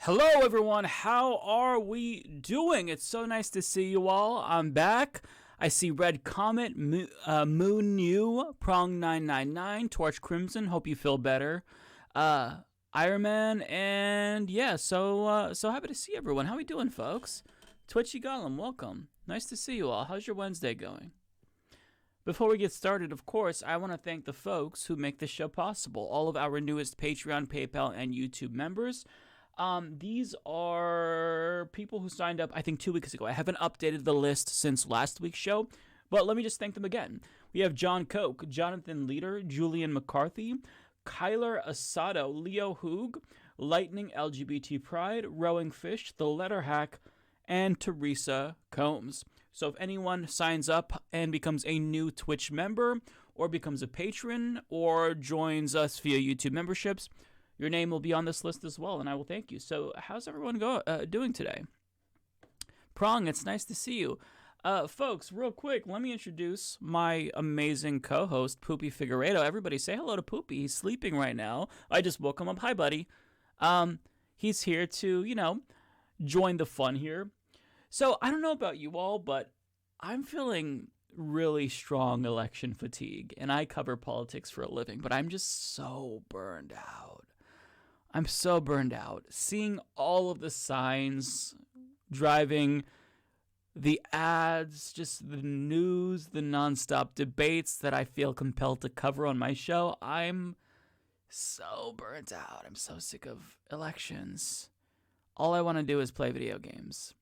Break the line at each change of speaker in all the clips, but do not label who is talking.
Hello, everyone. How are we doing? It's so nice to see you all. I'm back. I see Red Comet, Moon New, Prong 999, Torch Crimson. Hope you feel better. Iron Man, and yeah, so happy to see everyone. How we doing, folks? Twitchy Gollum, welcome. Nice to see you all. How's your Wednesday going? Before we get started, of course, I want to thank the folks who make this show possible. All of our newest Patreon, PayPal, and YouTube members. These are people who signed up, I think, 2 weeks ago. I haven't updated the list since last week's show, but let me just thank them again. We have John Koch, Jonathan Leader, Julian McCarthy, Kyler Asado, Leo Hoog, Lightning LGBT Pride, Rowing Fish, The Letter Hack, and Teresa Combs. So if anyone signs up and becomes a new Twitch member, or becomes a patron, or joins us via YouTube memberships, your name will be on this list as well, and I will thank you. So how's everyone doing today? Prong, it's nice to see you. Folks, real quick, let me introduce my amazing co-host, Poopy Figueredo. Everybody say hello to Poopy. He's sleeping right now. I just woke him up. Hi, buddy. He's here to, join the fun here. So I don't know about you all, but I'm feeling really strong election fatigue, and I cover politics for a living, but I'm just so burned out. I'm so burned out. Seeing all of the signs, driving, the ads, just the news, the nonstop debates that I feel compelled to cover on my show, I'm so burnt out. I'm so sick of elections. All I want to do is play video games.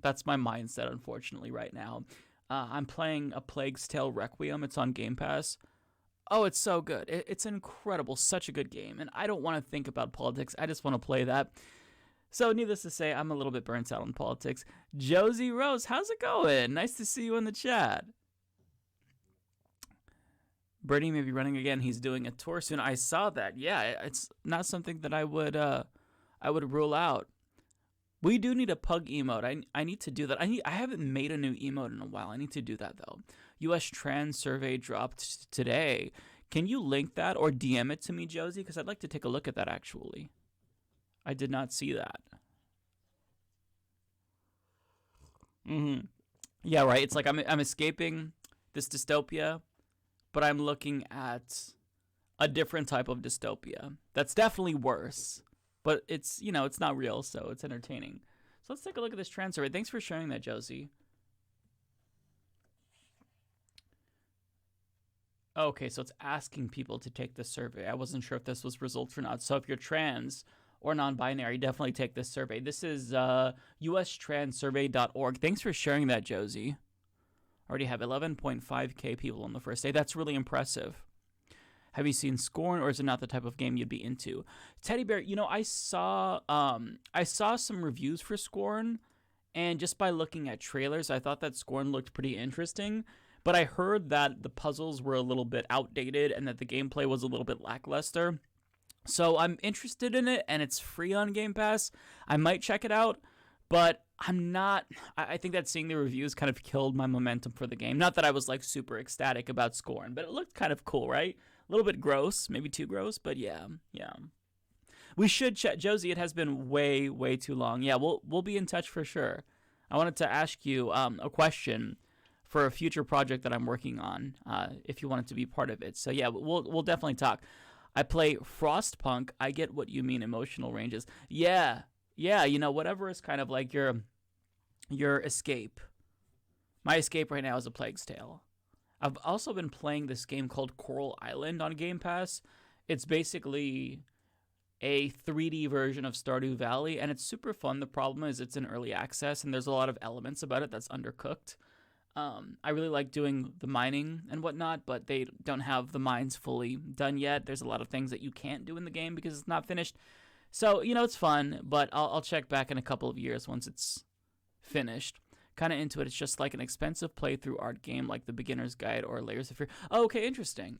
That's my mindset, unfortunately, right now. I'm playing A Plague's Tale Requiem. It's on Game Pass. Oh, it's so good. It's incredible. Such a good game. And I don't want to think about politics. I just want to play that. So needless to say, I'm a little bit burnt out on politics. Josie Rose, how's it going? Nice to see you in the chat. Bernie may be running again. He's doing a tour soon. I saw that. Yeah, it's not something that I would rule out. We do need a pug emote. I need to do that. I haven't made a new emote in a while. I need to do that, though. U.S. trans survey dropped today. Can you link that or DM it to me, Josie? Because I'd like to take a look at that, actually. I did not see that. Yeah, right. It's like I'm escaping this dystopia, but I'm looking at a different type of dystopia. That's definitely worse. But it's, it's not real, so it's entertaining. So let's take a look at this trans survey. Thanks for sharing that, Josie. Okay, so it's asking people to take the survey. I wasn't sure if this was results or not. So if you're trans, or non-binary, definitely take this survey. This is ustranssurvey.org. Thanks for sharing that, Josie. Already have 11.5k people on the first day. That's really impressive. Have you seen Scorn, or is it not the type of game you'd be into? Teddy Bear, I saw some reviews for Scorn, and just by looking at trailers, I thought that Scorn looked pretty interesting. But I heard that the puzzles were a little bit outdated and that the gameplay was a little bit lackluster. So I'm interested in it, and it's free on Game Pass. I might check it out, but I'm not. I think that seeing the reviews kind of killed my momentum for the game. Not that I was like super ecstatic about Scorn, but it looked kind of cool, right? A little bit gross, maybe too gross, but yeah. We should chat, Josie. It has been way, way too long. Yeah, we'll be in touch for sure. I wanted to ask you a question for a future project that I'm working on. If you wanted to be part of it, so yeah, we'll definitely talk. I play Frostpunk. I get what you mean. Emotional ranges. Yeah. Whatever is kind of like your escape. My escape right now is A Plague's Tale. I've also been playing this game called Coral Island on Game Pass. It's basically a 3D version of Stardew Valley, and it's super fun. The problem is it's in early access, and there's a lot of elements about it that's undercooked. I really like doing the mining and whatnot, but they don't have the mines fully done yet. There's a lot of things that you can't do in the game because it's not finished. So, it's fun, but I'll check back in a couple of years once it's finished. Kind of into it. It's just like an expensive playthrough art game like The Beginner's Guide or Layers of Fear. Oh, okay, interesting.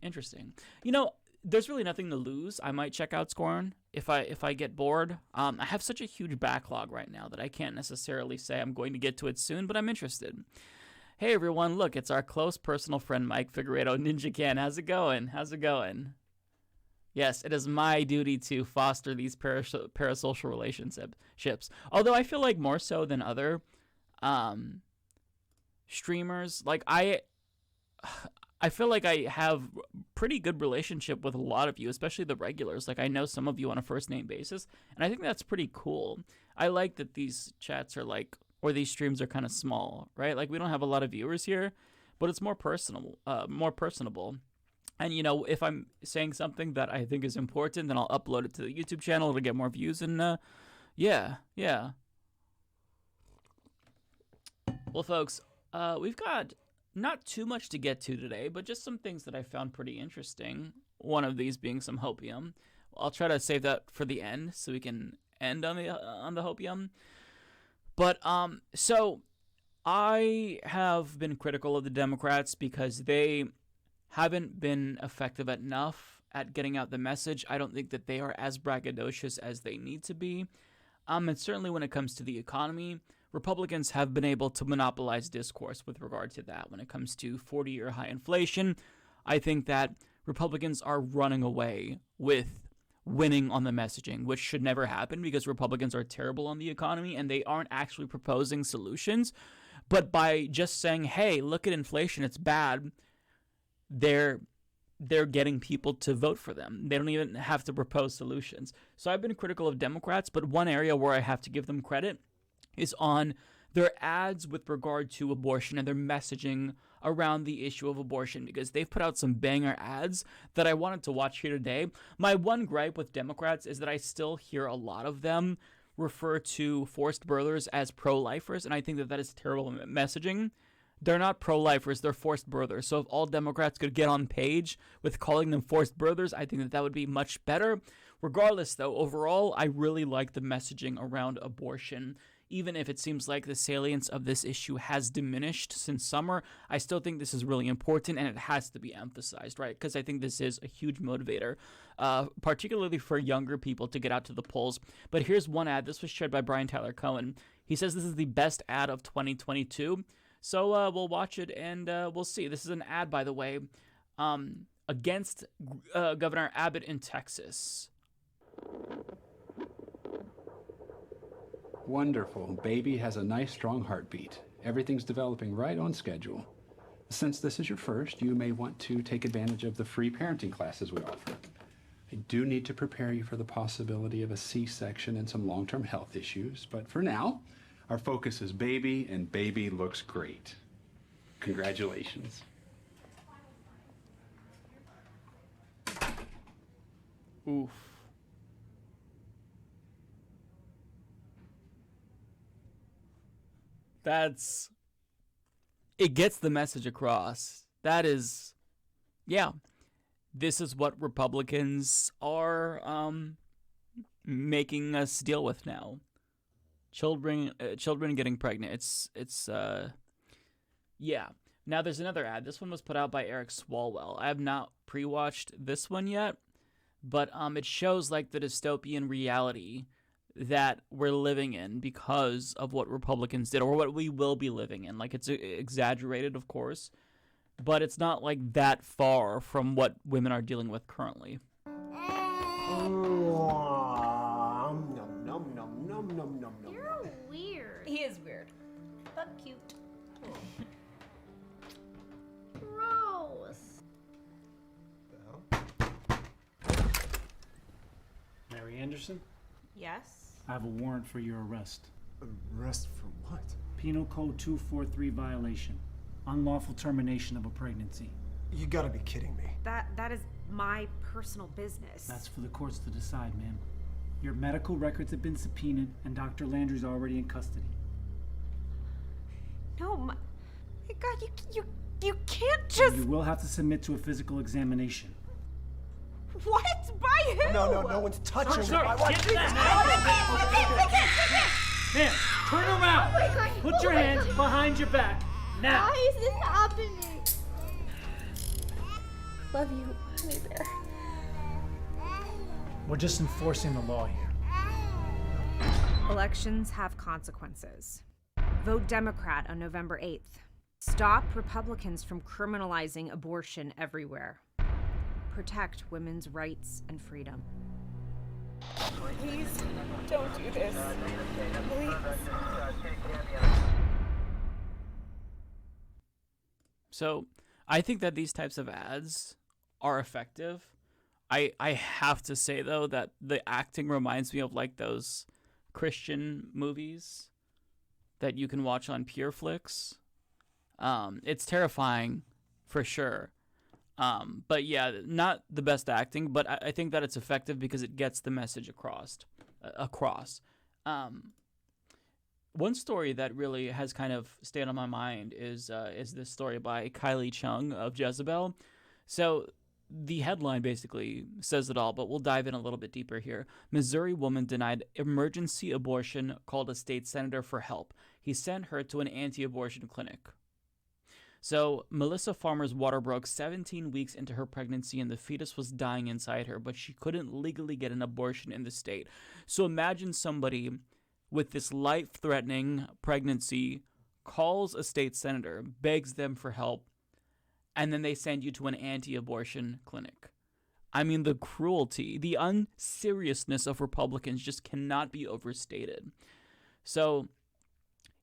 There's really nothing to lose. I might check out Scorn if I get bored. I have such a huge backlog right now that I can't necessarily say I'm going to get to it soon, but I'm interested. Hey everyone, look, it's our close personal friend Mike Figueredo, Ninja Can. How's it going? Yes, it is my duty to foster these parasocial relationships. Although I feel like more so than other streamers, like I feel like I have pretty good relationship with a lot of you, especially the regulars. Like I know some of you on a first name basis, and I think that's pretty cool. I like that these chats are like, or these streams are kind of small, right? Like we don't have a lot of viewers here, but it's more personable. And if I'm saying something that I think is important, then I'll upload it to the YouTube channel to get more views. And yeah. Well, folks, we've got not too much to get to today, but just some things that I found pretty interesting. One of these being some hopium. I'll try to save that for the end so we can end on the hopium. But so I have been critical of the Democrats because they haven't been effective enough at getting out the message. I don't think that they are as braggadocious as they need to be. And certainly when it comes to the economy, Republicans have been able to monopolize discourse with regard to that. When it comes to 40-year high inflation, I think that Republicans are running away with winning on the messaging, which should never happen because Republicans are terrible on the economy and they aren't actually proposing solutions. But by just saying, hey, look at inflation, it's bad, they're getting people to vote for them. They don't even have to propose solutions. So I've been critical of Democrats, but one area where I have to give them credit is on their ads with regard to abortion and their messaging around the issue of abortion, because they've put out some banger ads that I wanted to watch here today. My one gripe with Democrats is that I still hear a lot of them refer to forced birthers as pro-lifers, and I think that that is terrible messaging. They're not pro-lifers, they're forced birthers. So if all Democrats could get on page with calling them forced birthers, I think that that would be much better. Regardless, though, overall, I really like the messaging around abortion. Even if it seems like the salience of this issue has diminished since summer, I still think this is really important and it has to be emphasized, right? Because I think this is a huge motivator, particularly for younger people to get out to the polls. But here's one ad. This was shared by Brian Tyler Cohen. He says this is the best ad of 2022. So we'll watch it and we'll see. This is an ad, by the way, against Governor Abbott in Texas.
Wonderful. Baby has a nice, strong heartbeat. Everything's developing right on schedule. Since this is your first, you may want to take advantage of the free parenting classes we offer. I do need to prepare you for the possibility of a C-section and some long-term health issues, but for now, our focus is baby, and baby looks great. Congratulations.
Oof. it gets the message across. That is, yeah, this is what Republicans are making us deal with now. Children getting pregnant. Yeah. Now there's another ad. This one was put out by Eric Swalwell. I have not pre-watched this one yet, but it shows like the dystopian reality that we're living in because of what Republicans did, or what we will be living in. Like, it's exaggerated, of course, but it's not like that far from what women are dealing with currently.
You're weird.
He is weird, but cute.
Gross.
Mary Anderson,
Yes.
I have a warrant for your arrest.
Arrest for what?
Penal Code 243 violation. Unlawful termination of a pregnancy.
You gotta be kidding me.
That is my personal business.
That's for the courts to decide, ma'am. Your medical records have been subpoenaed, and Dr. Landry's already in custody.
No, my God, you can't just.
You will have to submit to a physical examination.
What? By who?
No one's touching me.
Sir, get that man! Ma'am, turn around! Put your hands behind your back, now!
Why is this happening? Love you, honey bear.
We're just enforcing the law here.
Elections have consequences. Vote Democrat on November 8th. Stop Republicans from criminalizing abortion everywhere. Protect women's rights and freedom.
Please don't do this. Please.
So I think that these types of ads are effective. I have to say, though, that the acting reminds me of like those Christian movies that you can watch on PureFlix. It's terrifying for sure. But yeah, not the best acting, but I think that it's effective because it gets the message across. One story that really has kind of stayed on my mind is this story by Kylie Chung of Jezebel. So the headline basically says it all, but we'll dive in a little bit deeper here. Missouri woman denied emergency abortion, called a state senator for help. He sent her to an anti-abortion clinic. So Melissa Farmer's water broke 17 weeks into her pregnancy and the fetus was dying inside her, but she couldn't legally get an abortion in the state. So imagine somebody with this life-threatening pregnancy calls a state senator, begs them for help, and then they send you to an anti-abortion clinic. I mean, the cruelty, the unseriousness of Republicans just cannot be overstated. So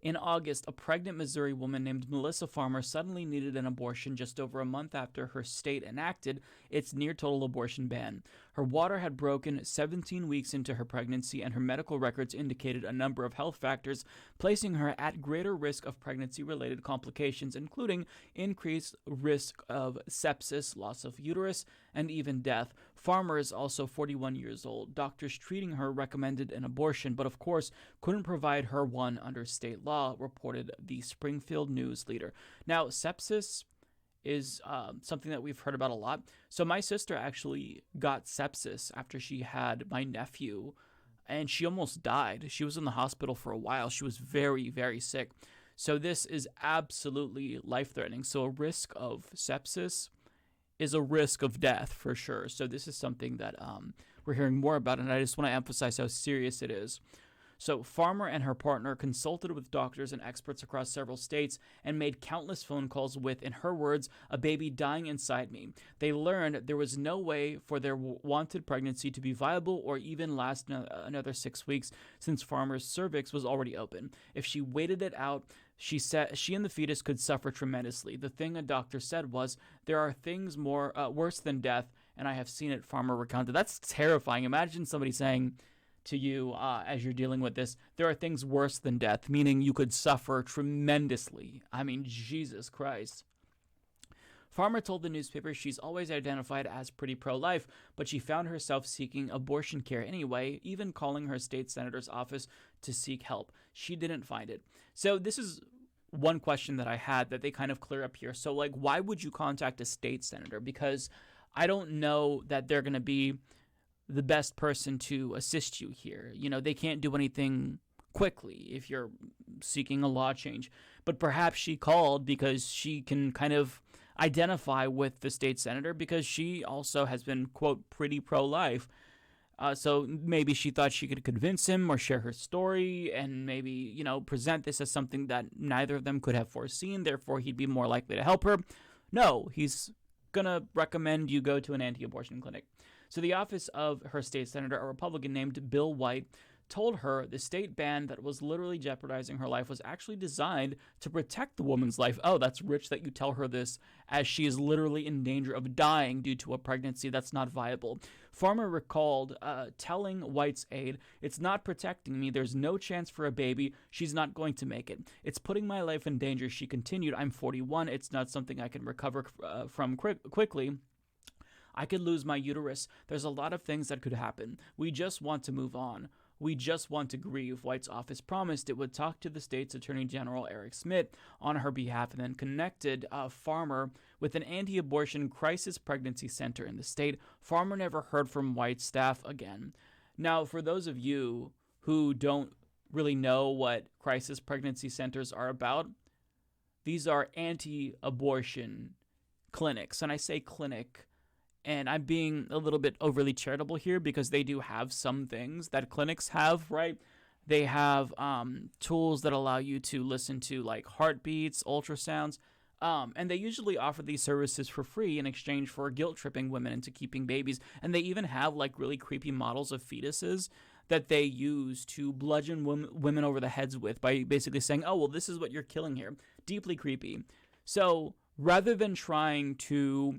in August, a pregnant Missouri woman named Melissa Farmer suddenly needed an abortion just over a month after her state enacted its near-total abortion ban. Her water had broken 17 weeks into her pregnancy, and her medical records indicated a number of health factors, placing her at greater risk of pregnancy-related complications, including increased risk of sepsis, loss of uterus, and even death. Farmer is also 41 years old. Doctors treating her recommended an abortion, but of course couldn't provide her one under state law, reported the Springfield News Leader. Now, sepsis is something that we've heard about a lot. So my sister actually got sepsis after she had my nephew, and she almost died. She was in the hospital for a while. She was very, very sick. So this is absolutely life-threatening. So a risk of sepsis is a risk of death for sure. So this is something that we're hearing more about, and I just want to emphasize how serious it is. So Farmer and her partner consulted with doctors and experts across several states and made countless phone calls with, in her words, a baby dying inside me. They learned there was no way for their wanted pregnancy to be viable or even last another 6 weeks, since Farmer's cervix was already open. If she waited it out, she said she and the fetus could suffer tremendously. The thing a doctor said was, there are things more worse than death, and I have seen it, Farmer recounted. That's terrifying. Imagine somebody saying to you as you're dealing with this, there are things worse than death, meaning you could suffer tremendously. I mean, Jesus Christ. Farmer told the newspaper she's always identified as pretty pro-life, but she found herself seeking abortion care anyway, even calling her state senator's office to seek help. She didn't find it. So this is one question that I had that they kind of clear up here. So, like, why would you contact a state senator? Because I don't know that they're going to be the best person to assist you here. You know, they can't do anything quickly if you're seeking a law change. But perhaps she called because she can kind of identify with the state senator because she also has been, quote, pretty pro-life. So maybe she thought she could convince him or share her story and maybe, you know, present this as something that neither of them could have foreseen. Therefore, he'd be more likely to help her. No, he's going to recommend you go to an anti-abortion clinic. So the office of her state senator, a Republican named Bill White, told her the state ban that was literally jeopardizing her life was actually designed to protect the woman's life. Oh, that's rich that you tell her this, as she is literally in danger of dying due to a pregnancy that's not viable. Farmer recalled telling White's aide, "It's not protecting me. There's no chance for a baby. She's not going to make it. It's putting my life in danger." She continued, "I'm 41. It's not something I can recover from quickly. I could lose my uterus. There's a lot of things that could happen. We just want to move on. We just want to grieve." White's office promised it would talk to the state's Attorney General Eric Schmidt on her behalf and then connected Farmer with an anti-abortion crisis pregnancy center in the state. Farmer never heard from White's staff again. Now, for those of you who don't really know what crisis pregnancy centers are about, these are anti-abortion clinics. And I say clinic, and I'm being a little bit overly charitable here because they do have some things that clinics have, right? They have tools that allow you to listen to like heartbeats, ultrasounds, and they usually offer these services for free in exchange for guilt-tripping women into keeping babies. And they even have like really creepy models of fetuses that they use to bludgeon women over the heads with by basically saying, "Oh, well, this is what you're killing here." Deeply creepy. So rather than trying to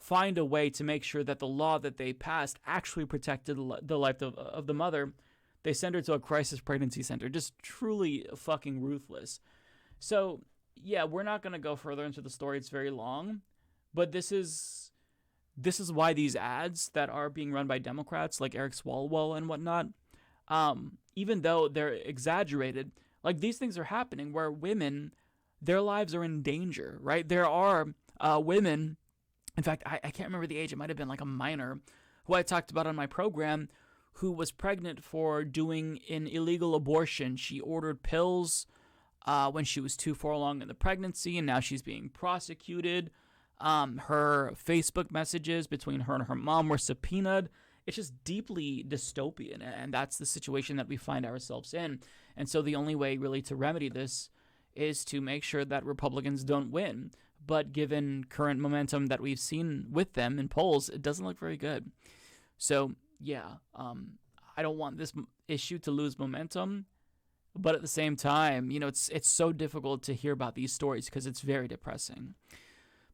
find a way to make sure that the law that they passed actually protected the life of the mother, they send her to a crisis pregnancy center. Just truly fucking ruthless. So, yeah, we're not going to go further into the story. It's very long. But this is why these ads that are being run by Democrats like Eric Swalwell and whatnot, even though they're exaggerated, like these things are happening where women, their lives are in danger, right? There are women, in fact, I can't remember the age, it might have been like a minor, who I talked about on my program, who was pregnant for doing an illegal abortion. She ordered pills when she was too far along in the pregnancy, and now she's being prosecuted. Her Facebook messages between her and her mom were subpoenaed. It's just deeply dystopian, and that's the situation that we find ourselves in. And so the only way really to remedy this is to make sure that Republicans don't win. But given current momentum that we've seen with them in polls, it doesn't look very good. So, yeah, I don't want this issue to lose momentum. But at the same time, you know, it's so difficult to hear about these stories because it's very depressing.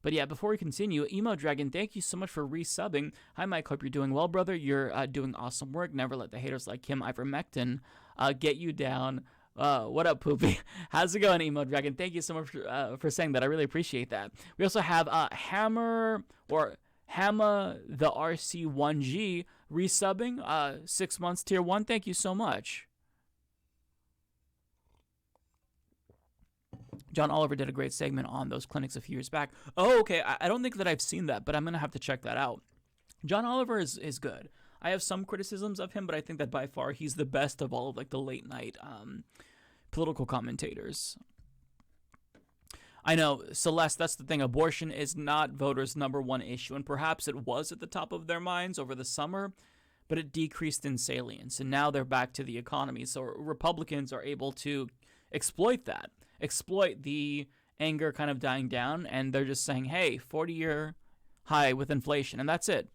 But yeah, before we continue, Emo Dragon, thank you so much for resubbing. Hi, Mike. Hope you're doing well, brother. You're doing awesome work. Never let the haters like him, ivermectin, get you down. What up, Poopy? How's it going, Emo Dragon? Thank you so much for saying that. I really appreciate that. We also have Hammer the RC1G resubbing 6 months tier 1. Thank you so much. John Oliver did a great segment on those clinics a few years back. Oh, okay. I don't think that I've seen that, but I'm going to have to check that out. John Oliver is good. I have some criticisms of him, but I think that by far he's the best of all of like the late night political commentators. I know, Celeste, that's the thing. Abortion is not voters' number one issue, and perhaps it was at the top of their minds over the summer, but it decreased in salience, and now they're back to the economy. So Republicans are able to exploit that, exploit the anger kind of dying down, and they're just saying, hey, 40-year high with inflation, and that's it.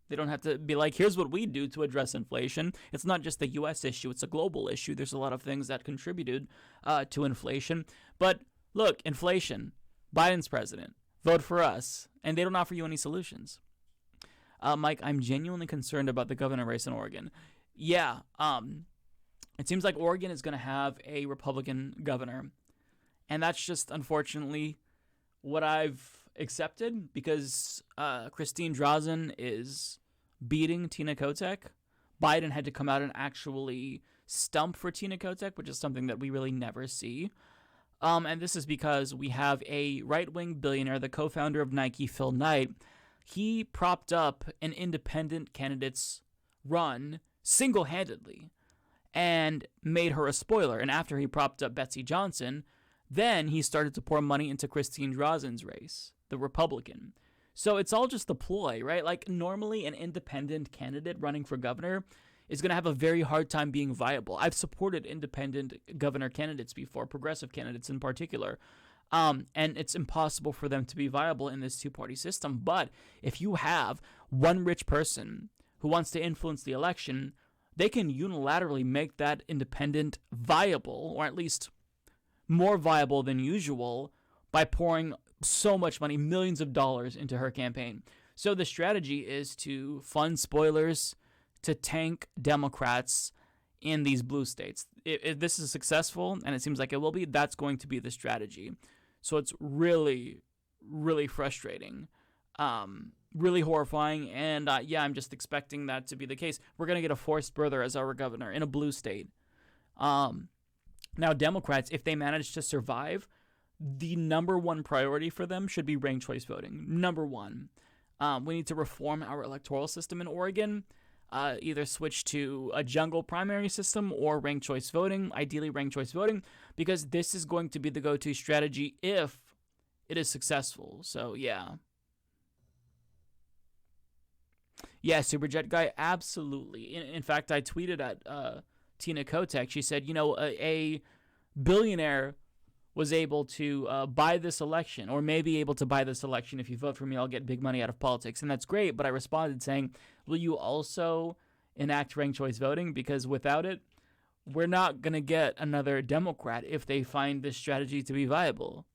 They don't have to be like, here's what we do to address inflation. It's not just the U.S. issue. It's a global issue. There's a lot of things that contributed to inflation. But look, inflation, Biden's president, vote for us. And they don't offer you any solutions. Mike, I'm genuinely concerned about the governor race in Oregon. Yeah, it seems like Oregon is going to have a Republican governor. And that's just, unfortunately, what I've accepted because Christine Drazen is beating Tina Kotek. Biden had to come out and actually stump for Tina Kotek, which is something that we really never see. And this is because we have a right-wing billionaire, the co-founder of Nike, Phil Knight. He propped up an independent candidate's run single-handedly and made her a spoiler. And after he propped up Betsy Johnson, then he started to pour money into Christine Drazan's race, the Republican. So it's all just a ploy, right? Like, normally an independent candidate running for governor is going to have a very hard time being viable. I've supported independent governor candidates before, progressive candidates in particular, and it's impossible for them to be viable in this two-party system. But if you have one rich person who wants to influence the election, they can unilaterally make that independent viable, or at least more viable than usual, by pouring so much money, millions of dollars, into her campaign. So the strategy is to fund spoilers to tank Democrats in these blue states. If this is successful, and it seems like it will be, that's going to be the strategy. So it's really, really frustrating, really horrifying, and I'm just expecting that to be the case. We're going to get a forced birther as our governor in a blue state. Now, Democrats, if they manage to survive, the number one priority for them should be ranked choice voting. Number one. We need to reform our electoral system in Oregon. Either switch to a jungle primary system or ranked choice voting, ideally ranked choice voting, because this is going to be the go-to strategy if it is successful. So, yeah. Yeah, Superjet Guy, absolutely. In fact, I tweeted at Tina Kotek. She said, a billionaire was able to buy this election, or may be able to buy this election. If you vote for me, I'll get big money out of politics. And that's great, but I responded saying, will you also enact ranked choice voting? Because without it, we're not going to get another Democrat if they find this strategy to be viable.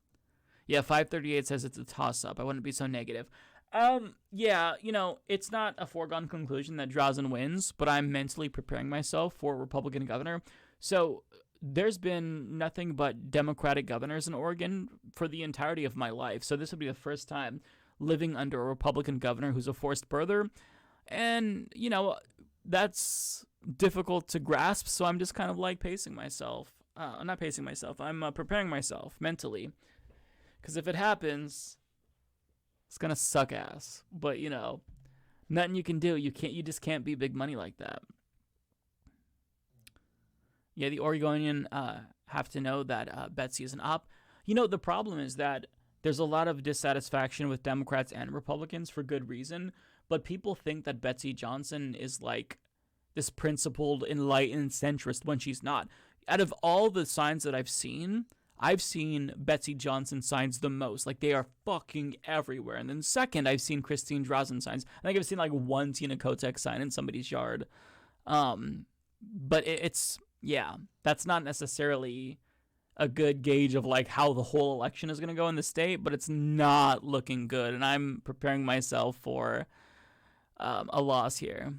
Yeah, 538 says it's a toss-up. I wouldn't be so negative. It's not a foregone conclusion that Drazan wins, but I'm mentally preparing myself for a Republican governor. So there's been nothing but Democratic governors in Oregon for the entirety of my life. So this would be the first time living under a Republican governor who's a forced birther. And, that's difficult to grasp. So I'm just kind of like pacing myself. Not pacing myself. I'm preparing myself mentally. Because if it happens, it's going to suck ass. But, nothing you can do. You just can't be big money like that. Yeah, the Oregonian have to know that Betsy is an op. The problem is that there's a lot of dissatisfaction with Democrats and Republicans for good reason, but people think that Betsy Johnson is like this principled, enlightened centrist when she's not. Out of all the signs that I've seen Betsy Johnson signs the most. Like, they are fucking everywhere. And then second, I've seen Christine Drazan signs. I think I've seen like one Tina Kotek sign in somebody's yard. But it's... yeah, that's not necessarily a good gauge of like how the whole election is going to go in the state, but it's not looking good, and I'm preparing myself for a loss here.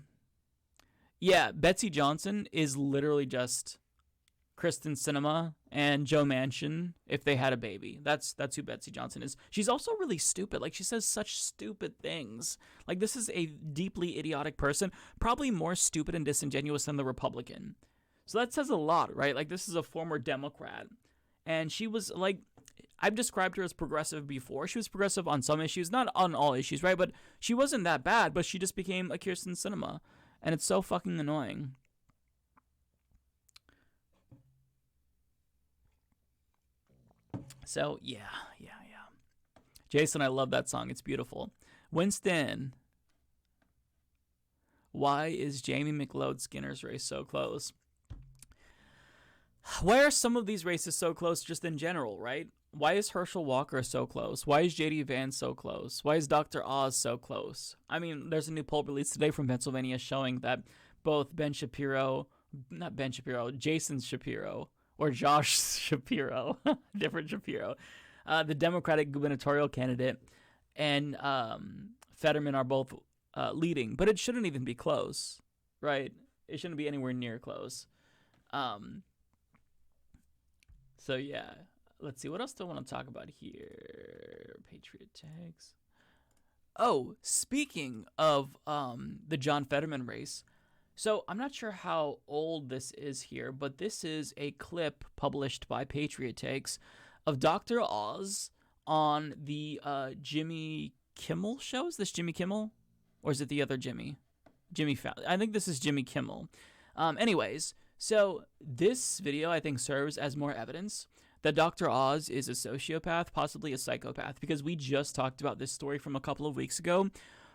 Yeah, Betsy Johnson is literally just Kristen Sinema and Joe Manchin if they had a baby. That's who Betsy Johnson is. She's also really stupid. Like, she says such stupid things. Like, this is a deeply idiotic person, probably more stupid and disingenuous than the Republican. So that says a lot, right? Like, this is a former Democrat. And she was, like, I've described her as progressive before. She was progressive on some issues, not on all issues, right? But she wasn't that bad, but she just became a Kirsten Sinema. And it's so fucking annoying. So, yeah. Jason, I love that song. It's beautiful. Winston, why is Jamie McLeod Skinner's race so close? Why are some of these races so close just in general, right? Why is Herschel Walker so close? Why is J.D. Vance so close? Why is Dr. Oz so close? I mean, there's a new poll released today from Pennsylvania showing that both Jason Shapiro, or Josh Shapiro, different Shapiro, the Democratic gubernatorial candidate, and Fetterman are both leading. But it shouldn't even be close, right? It shouldn't be anywhere near close. So, yeah. Let's see. What else do I want to talk about here? Patriot tags. Oh, speaking of the John Fetterman race. So, I'm not sure how old this is here, but this is a clip published by Patriot Takes of Dr. Oz on the Jimmy Kimmel show. Is this Jimmy Kimmel? Or is it the other Jimmy? Jimmy Fallon. I think this is Jimmy Kimmel. Anyways, so this video, I think, serves as more evidence that Dr. Oz is a sociopath, possibly a psychopath, because we just talked about this story from a couple of weeks ago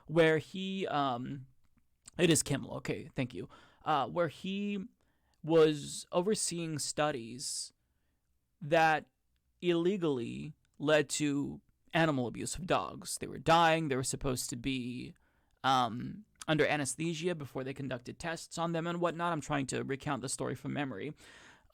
where he, it is Kimmel, okay, thank you, where he was overseeing studies that illegally led to animal abuse of dogs. They were dying. They were supposed to be under anesthesia before they conducted tests on them and whatnot. I'm trying to recount the story from memory.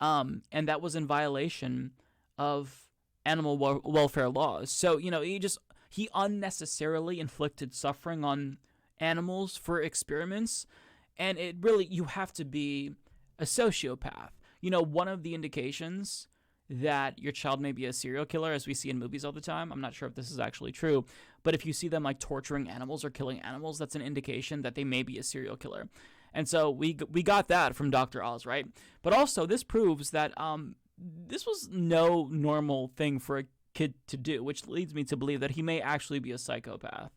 And that was in violation of animal welfare laws. So, you know, he unnecessarily inflicted suffering on animals for experiments. And it really, you have to be a sociopath. You know, one of the indications that your child may be a serial killer, as we see in movies all the time, I'm not sure if this is actually true, but if you see them like torturing animals or killing animals, that's an indication that they may be a serial killer. And so we got that from Dr. Oz, right? But also this proves that this was no normal thing for a kid to do, which leads me to believe that he may actually be a psychopath.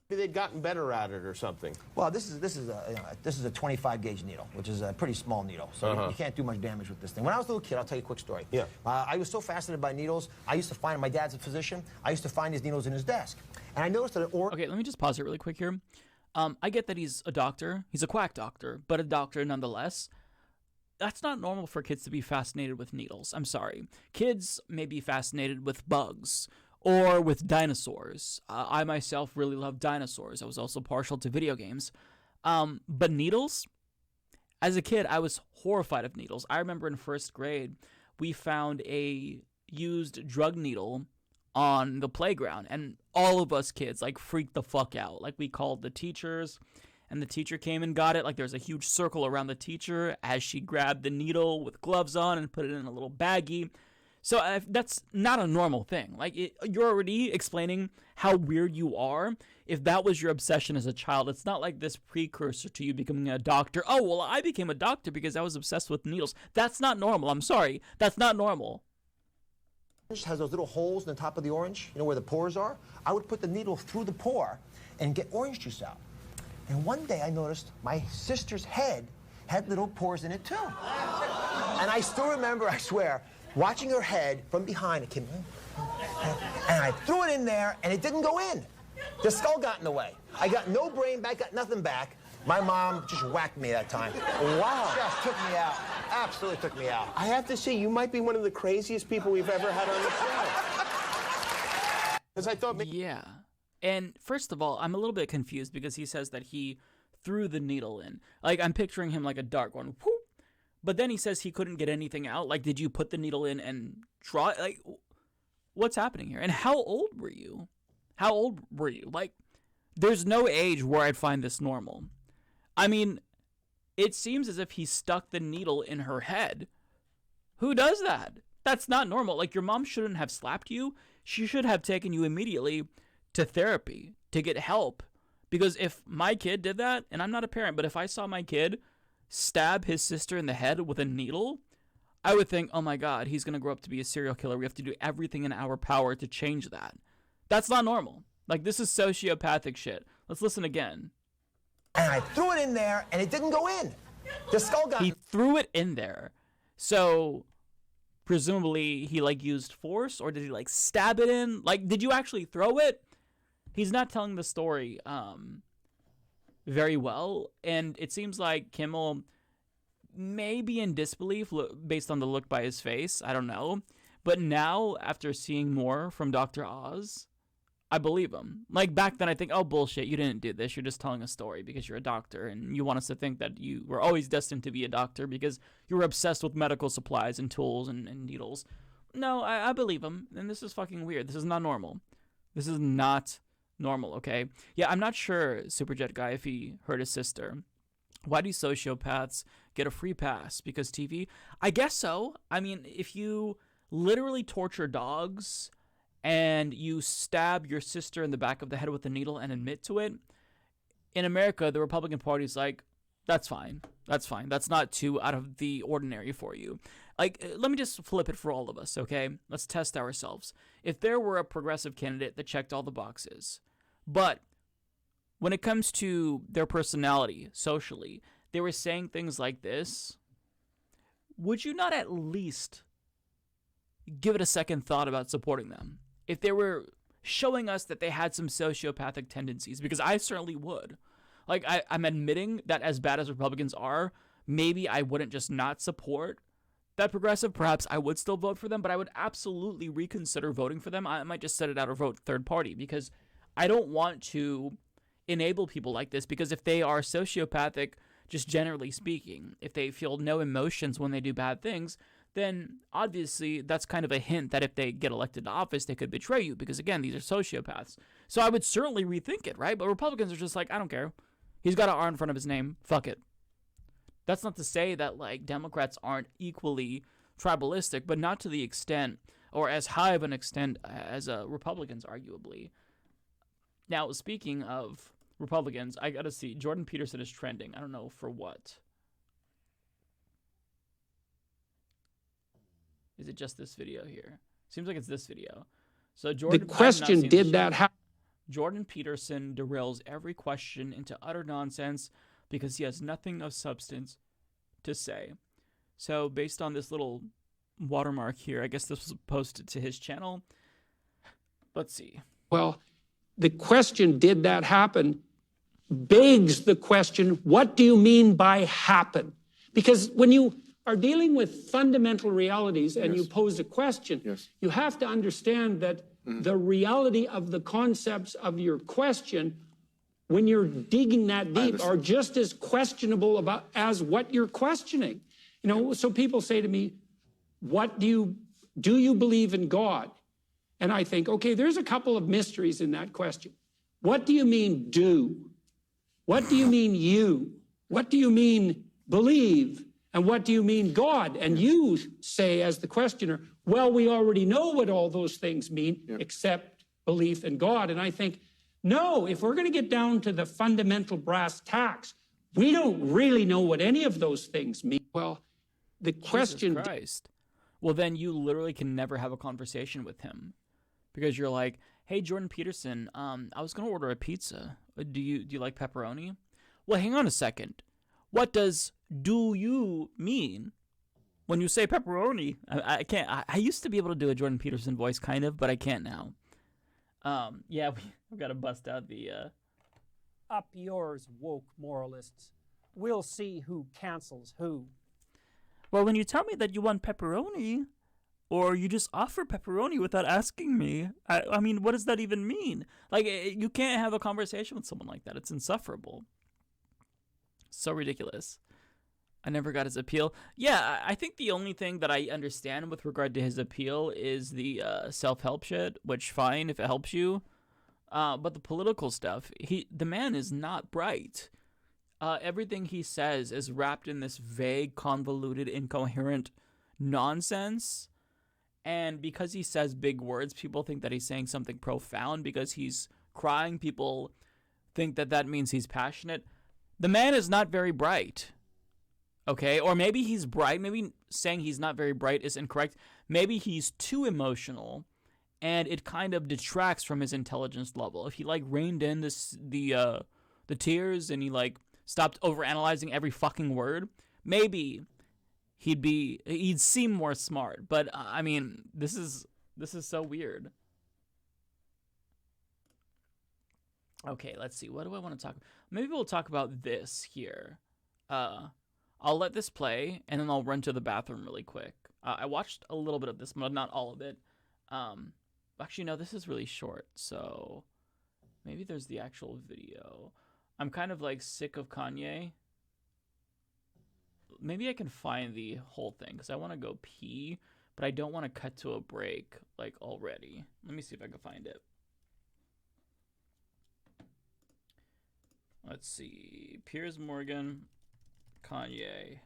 Maybe they'd gotten better at it or something.
Well, this is a 25 gauge needle, which is a pretty small needle, so you can't do much damage with this thing. When I was a little kid, I'll tell you a quick story.
Yeah.
I was so fascinated by needles. I used to find, my dad's a physician. I used to find these needles in his desk, and I noticed that
Okay, let me just pause it really quick here. I get that he's a doctor. He's a quack doctor, but a doctor nonetheless. That's not normal for kids to be fascinated with needles. I'm sorry. Kids may be fascinated with bugs or with dinosaurs. I myself really love dinosaurs. I was also partial to video games. But needles? As a kid, I was horrified of needles. I remember in first grade, we found a used drug needle on the playground, and all of us kids like freaked the fuck out. Like, we called the teachers, and the teacher came and got it. Like, there's a huge circle around the teacher as she grabbed the needle with gloves on and put it in a little baggie. So that's not a normal thing. Like, you're already explaining how weird you are. If that was your obsession as a child, it's not like this precursor to you becoming a doctor. Oh, well, I became a doctor because I was obsessed with needles. That's not normal. I'm sorry. That's not normal.
orange has those little holes in the top of the orange, you know, where the pores are. I would put the needle through the pore and get orange juice out. And one day I noticed my sister's head had little pores in it too. And I still remember, I swear, watching her head from behind. It came, and I threw it in there, and it didn't go in. The skull got in the way. I got no brain back, got nothing back. My mom just whacked me that time.
Wow.
Just took me out. Absolutely took me out.
I have to say, you might be one of the craziest people we've ever had on the show. Because I thought maybe...
Yeah. And first of all, I'm a little bit confused because he says that he threw the needle in. Like, I'm picturing him like a dart going, whoop. But then he says he couldn't get anything out. Like, did you put the needle in and draw it? Like, what's happening here? And how old were you? How old were you? Like, there's no age where I'd find this normal. I mean, it seems as if he stuck the needle in her head. Who does that? That's not normal. Like, your mom shouldn't have slapped you. She should have taken you immediately to therapy to get help. Because if my kid did that, and I'm not a parent, but if I saw my kid stab his sister in the head with a needle, I would think, oh my God, he's going to grow up to be a serial killer. We have to do everything in our power to change that. That's not normal. Like, this is sociopathic shit. Let's listen again.
And I threw it in there, and it didn't go in. The skull got...
He threw it in there. So, presumably, he, like, used force? Or did he, like, stab it in? Like, did you actually throw it? He's not telling the story very well. And it seems like Kimmel may be in disbelief based on the look by his face. I don't know. But now, after seeing more from Dr. Oz, I believe him. Like, back then, I think, oh, bullshit, you didn't do this. You're just telling a story because you're a doctor, and you want us to think that you were always destined to be a doctor because you were obsessed with medical supplies and tools and needles. No, I believe him, and this is fucking weird. This is not normal. This is not normal, okay? Yeah, I'm not sure, Superjet Guy, if he hurt his sister. Why do sociopaths get a free pass? Because TV? I guess so. I mean, if you literally torture dogs and you stab your sister in the back of the head with a needle and admit to it, in America, the Republican Party's like, That's fine. That's fine. That's not too out of the ordinary for you. Like, let me just flip it for all of us, okay? Let's test ourselves. If there were a progressive candidate that checked all the boxes, but when it comes to their personality socially, they were saying things like this, would you not at least give it a second thought about supporting them? If they were showing us that they had some sociopathic tendencies, because I certainly would. Like, I'm admitting that as bad as Republicans are, maybe I wouldn't just not support that progressive. Perhaps I would still vote for them, but I would absolutely reconsider voting for them. I might just set it out or vote third party, because I don't want to enable people like this, because if they are sociopathic, just generally speaking, if they feel no emotions when they do bad things, then obviously that's kind of a hint that if they get elected to office, they could betray you, because again, these are sociopaths. So I would certainly rethink it, right? But Republicans are just like, I don't care. He's got an R in front of his name. Fuck it. That's not to say that, like, Democrats aren't equally tribalistic, but not to the extent, or as high of an extent as Republicans, arguably. Now, speaking of Republicans, I gotta see. Jordan Peterson is trending. I don't know for what. Is it just this video here? Seems like it's this video. So Jordan.
The question, did that happen?
Jordan Peterson derails every question into utter nonsense because he has nothing of substance to say. So based on this little watermark here, I guess this was posted to his channel. Let's see.
Well, the question, did that happen, begs the question, what do you mean by happen? Because when you are dealing with fundamental realities and you pose a question, you have to understand that the reality of the concepts of your question, when you're digging that deep, are just as questionable about as what you're questioning. You know, so people say to me, what do you believe in God? And I think, okay, there's a couple of mysteries in that question. What do you mean do? What do you mean you? What do you mean believe? And what do you mean God? And you say as the questioner, well, we already know what all those things mean, except belief in God. And I think, no, if we're going to get down to the fundamental brass tacks, we don't really know what any of those things mean. Well, the question...
Jesus Christ. Well, then you literally can never have a conversation with him. Because you're like, hey, Jordan Peterson, I was going to order a pizza. Do you like pepperoni? Well, hang on a second. What does do you mean when you say pepperoni? I can't. I used to be able to do a Jordan Peterson voice, kind of, but I can't now. Yeah, we've got to bust out the...
Up yours, woke moralists. We'll see who cancels who.
Well, when you tell me that you want pepperoni, or you just offer pepperoni without asking me, I mean, what does that even mean? Like, you can't have a conversation with someone like that. It's insufferable. So ridiculous. I never got his appeal. Yeah, I think the only thing that I understand with regard to his appeal is the self-help shit, which fine if it helps you. But the political stuff, the man is not bright. Everything he says is wrapped in this vague, convoluted, incoherent nonsense. And because he says big words, people think that he's saying something profound. Because he's crying, people think that that means he's passionate. The man is not very bright. Okay? Or maybe he's bright. Maybe saying he's not very bright is incorrect. Maybe he's too emotional, and it kind of detracts from his intelligence level. If he, like, reined in the tears and he, like, stopped overanalyzing every fucking word, maybe he'd seem more smart. But I mean, this is so weird. Okay, let's see. What do I want to talk about? Maybe we'll talk about this here. I'll let this play, and then I'll run to the bathroom really quick. I watched a little bit of this, but not all of it. Actually, no, this is really short, so maybe there's the actual video. I'm kind of, like, sick of Kanye. Maybe I can find the whole thing, because I want to go pee, but I don't want to cut to a break, like, already. Let me see if I can find it. Let's see. Piers Morgan, Kanye.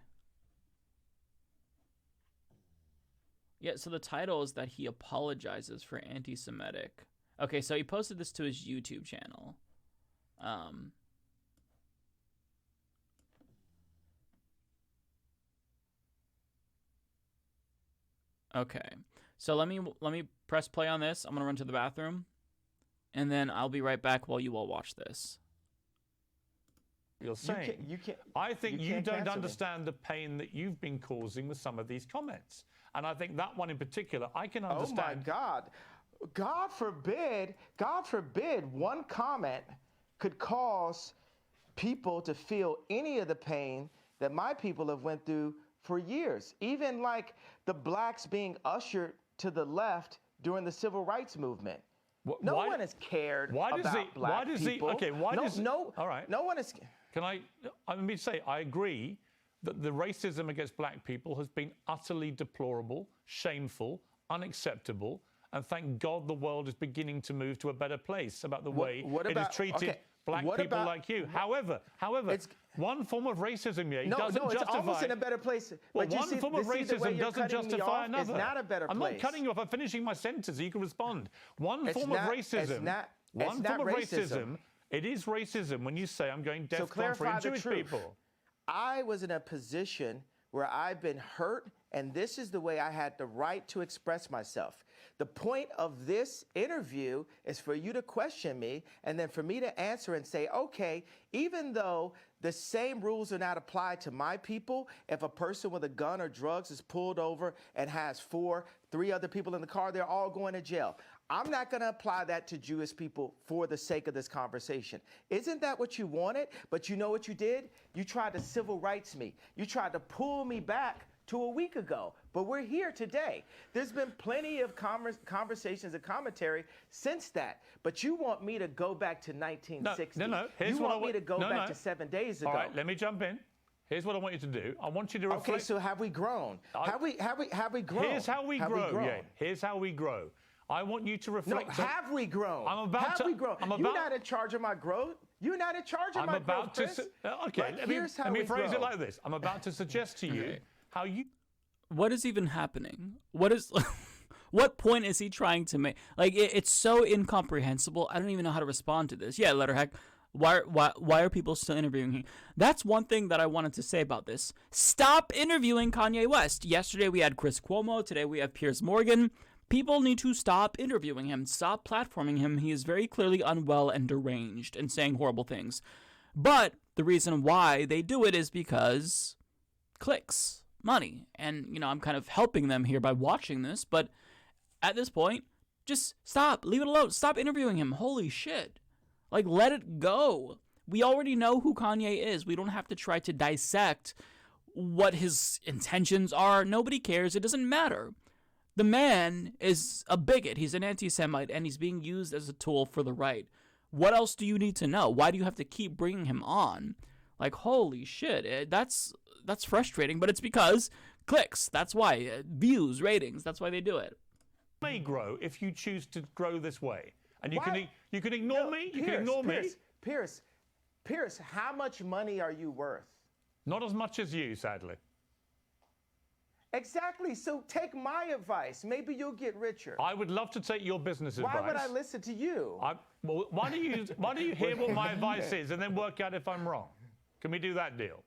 Yeah, so the title is that he apologizes for anti-Semitic. Okay, so he posted this to his YouTube channel. Okay. So let me press play on this. I'm gonna run to the bathroom, and then I'll be right back while you all watch this.
You're saying. I think you don't understand the pain that you've been causing with some of these comments. And I think that one in particular, I can understand.
Oh my God. God forbid one comment could cause people to feel any of the pain that my people have went through for years. Even like the blacks being ushered to the left during the civil rights movement. No one has cared about black people.
All right.
No one is.
Let me say, I agree that the racism against black people has been utterly deplorable, shameful, unacceptable, and thank God the world is beginning to move to a better place about the way it has treated black people like you. However, one form of racism doesn't justify.
It's almost in a better place.
Well, one form of racism doesn't justify another.
It's not a better place.
I'm not cutting you off. I'm finishing my sentence so you can respond. One form of racism. It is racism when you say I'm going DEFCON for Jewish people.
I was in a position where I've been hurt, and this is the way I had the right to express myself. The point of this interview is for you to question me, and then for me to answer and say, okay, even though the same rules are not applied to my people, if a person with a gun or drugs is pulled over and has three other people in the car, they're all going to jail. I'm not going to apply that to Jewish people for the sake of this conversation. Isn't that what you wanted? But you know what you did? You tried to civil rights me. You tried to pull me back to a week ago. But we're here today. There's been plenty of conversations and commentary since that. But you want me to go back to 1960.
No.
You want me to go back to 7 days ago.
All right, let me jump in. Here's what I want you to do. I want you to reflect.
Okay, so have we grown? Have we grown?
Here's how we grow. Yeah. Here's how we grow. I want you to reflect.
No, have we grown? Have we grown? You're not in charge of my growth. You're not in charge of my growth, Chris.
Okay, let me phrase it like this. I'm about to suggest to you how you.
What is even happening? What point is he trying to make? Like, it's so incomprehensible. I don't even know how to respond to this. Yeah, Letterheck. Why are people still interviewing him? That's one thing that I wanted to say about this. Stop interviewing Kanye West. Yesterday we had Chris Cuomo. Today we have Piers Morgan. People need to stop interviewing him. Stop platforming him. He is very clearly unwell and deranged and saying horrible things. But the reason why they do it is because clicks, money. And, I'm kind of helping them here by watching this. But at this point, just stop. Leave it alone. Stop interviewing him. Holy shit. Like, let it go. We already know who Kanye is. We don't have to try to dissect what his intentions are. Nobody cares. It doesn't matter. The man is a bigot. He's an anti-Semite, and he's being used as a tool for the right. What else do you need to know? Why do you have to keep bringing him on? Like, holy shit. That's frustrating, but it's because clicks. That's why. Views, ratings. That's why they do it.
You may grow if you choose to grow this way. And you can ignore me. You can ignore me.
Pierce, how much money are you worth?
Not as much as you, sadly.
Exactly. So take my advice. Maybe you'll get richer.
I would love to take your business advice.
Why would I listen to you?
Why do you hear what my advice is and then work out if I'm wrong? Can we do that deal?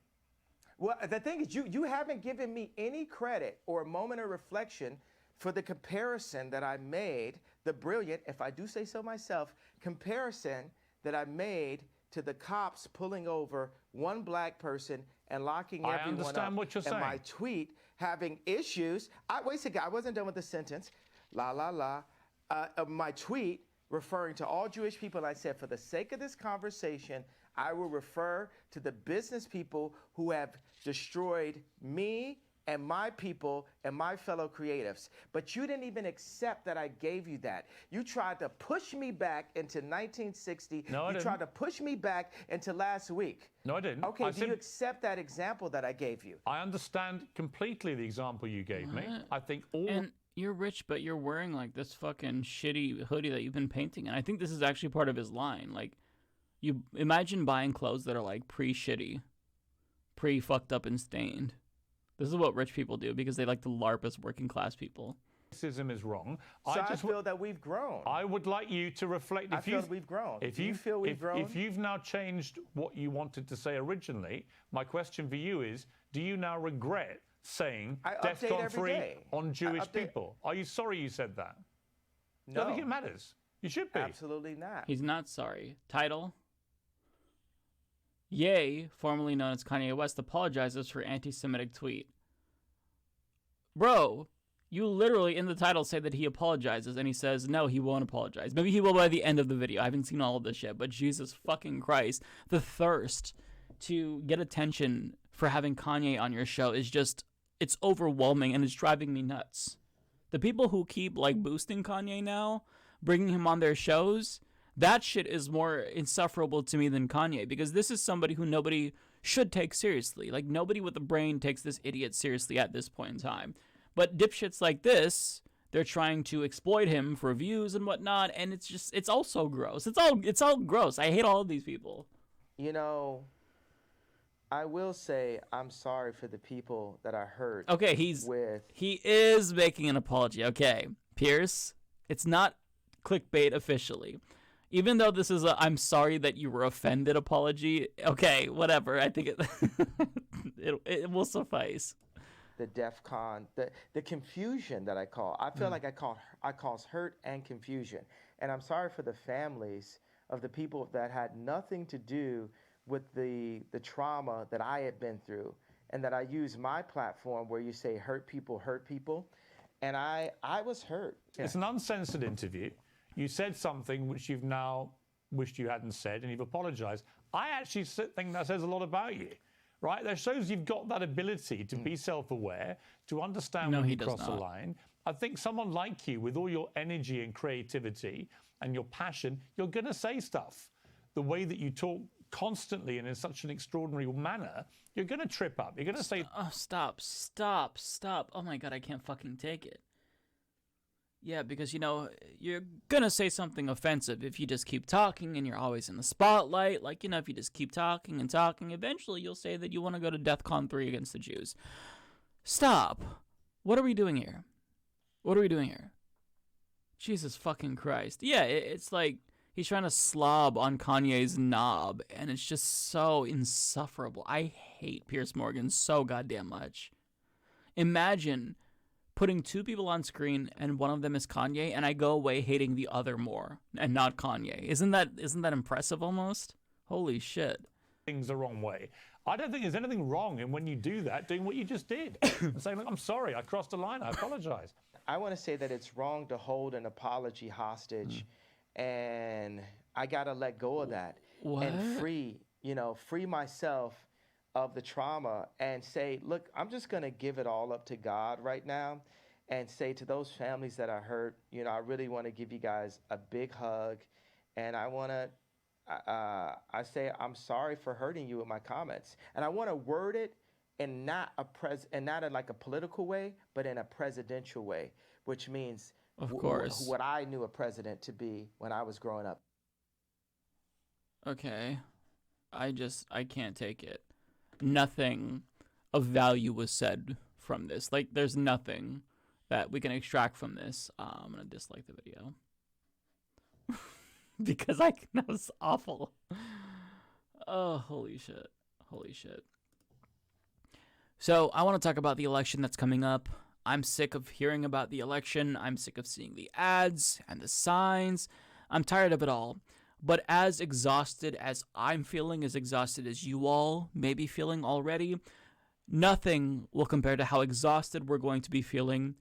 Well, the thing is, you haven't given me any credit or a moment of reflection for the comparison that I made, the brilliant, if I do say so myself, comparison that I made to the cops pulling over one black person and locking everyone up.
I understand what you're saying.
And my tweet having issues. Wait a second, I wasn't done with the sentence. My tweet referring to all Jewish people, I said, for the sake of this conversation, I will refer to the business people who have destroyed me and my people and my fellow creatives. But you didn't even accept that I gave you that. You tried to push me back into 1960.
No, I didn't.
You tried to push me back into last week.
No, I didn't.
Okay, do you accept that example that I gave you?
I understand completely the example you gave me. I think all...
And you're rich, but you're wearing, like, this fucking shitty hoodie that you've been painting. And I think this is actually part of his line. Like, you imagine buying clothes that are, like, pre-shitty, pre-fucked up and stained. This is what rich people do because they like to LARP as working class people.
Racism is wrong.
So I feel that we've grown.
I would like you to reflect.
I feel that we've grown.
If
do you feel we've grown?
If you've now changed what you wanted to say originally, my question for you is, do you now regret saying
I update
DEFCON
every
3
day.
on Jewish
update-
people? Are you sorry you said that?
No.
I think it matters. You should be.
Absolutely not.
He's not sorry. Title: Ye, formerly known as Kanye West, apologizes for anti-Semitic tweet. Bro, you literally in the title say that he apologizes, and he says no, he won't apologize. Maybe he will by the end of the video. I haven't seen all of this yet, but Jesus fucking Christ, the thirst to get attention for having Kanye on your show is just, it's overwhelming, and it's driving me nuts. The people who keep like boosting Kanye now, bringing him on their shows, that shit is more insufferable to me than Kanye, because this is somebody who nobody should take seriously. Like, nobody with a brain takes this idiot seriously at this point in time. But dipshits like this, they're trying to exploit him for views and whatnot, and it's just, it's all so gross. It's all gross. I hate all of these people.
You know, I will say I'm sorry for the people that I hurt.
Okay, he is making an apology. Okay, Pierce, it's not clickbait officially. Even though this is a I'm sorry that you were offended apology, okay, whatever. I think it will suffice.
The DEFCON, the confusion that I call. I feel like I cause hurt and confusion. And I'm sorry for the families of the people that had nothing to do with the trauma that I had been through, and that I use my platform where you say hurt people, and I was hurt.
It's an uncensored interview. You said something which you've now wished you hadn't said, and you've apologized. I actually think that says a lot about you, right? That shows you've got that ability to be self-aware, to understand when you cross the line. I think someone like you, with all your energy and creativity and your passion, you're going to say stuff. The way that you talk constantly and in such an extraordinary manner, you're going to trip up. You're going to say...
Oh, stop. Oh my God, I can't fucking take it. Yeah, because, you know, you're gonna say something offensive if you just keep talking and you're always in the spotlight. Like, you know, if you just keep talking and talking, eventually you'll say that you want to go to DEFCON 3 against the Jews. Stop. What are we doing here? Jesus fucking Christ. Yeah, it's like he's trying to slob on Kanye's knob, and it's just so insufferable. I hate Piers Morgan so goddamn much. Imagine putting two people on screen and one of them is Kanye, and I go away hating the other more and not Kanye. Isn't that impressive almost? Holy shit.
Things the wrong way. I don't think there's anything wrong in when you do that, doing what you just did. And saying, look, I'm sorry, I crossed a line, I apologize.
I want to say that it's wrong to hold an apology hostage, and I got to let go of that.
What?
And free myself of the trauma and say, look, I'm just going to give it all up to God right now, and say to those families that are hurt, you know, I really want to give you guys a big hug, and I want to, I say I'm sorry for hurting you with my comments, and I want to word it in not in like a political way, but in a presidential way, which means
of course
what I knew a president to be when I was growing up.
Okay, I can't take it. Nothing of value was said from this. Like, there's nothing that we can extract from this. I'm gonna dislike the video because that was awful. Oh, holy shit. So I want to talk about the election that's coming up. I'm sick of hearing about the election. I'm sick of seeing the ads and the signs. I'm tired of it all. But as exhausted as I'm feeling, as exhausted as you all may be feeling already, nothing will compare to how exhausted we're going to be feeling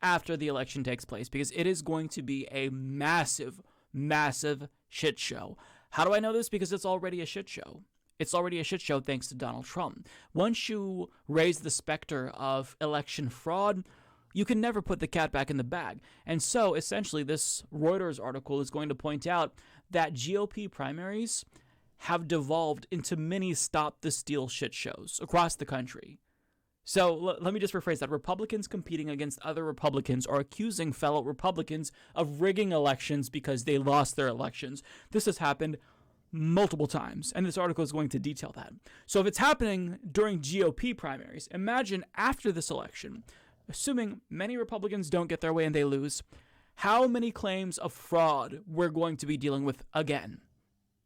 after the election takes place, because it is going to be a massive, massive shit show. How do I know this? Because it's already a shit show. It's already a shit show thanks to Donald Trump. Once you raise the specter of election fraud, you can never put the cat back in the bag. And so, essentially, this Reuters article is going to point out that GOP primaries have devolved into mini stop-the-steal shit shows across the country. So let me just rephrase that. Republicans competing against other Republicans or accusing fellow Republicans of rigging elections because they lost their elections. This has happened multiple times, and this article is going to detail that. So if it's happening during GOP primaries, imagine after this election, assuming many Republicans don't get their way and they lose, how many claims of fraud we're going to be dealing with again.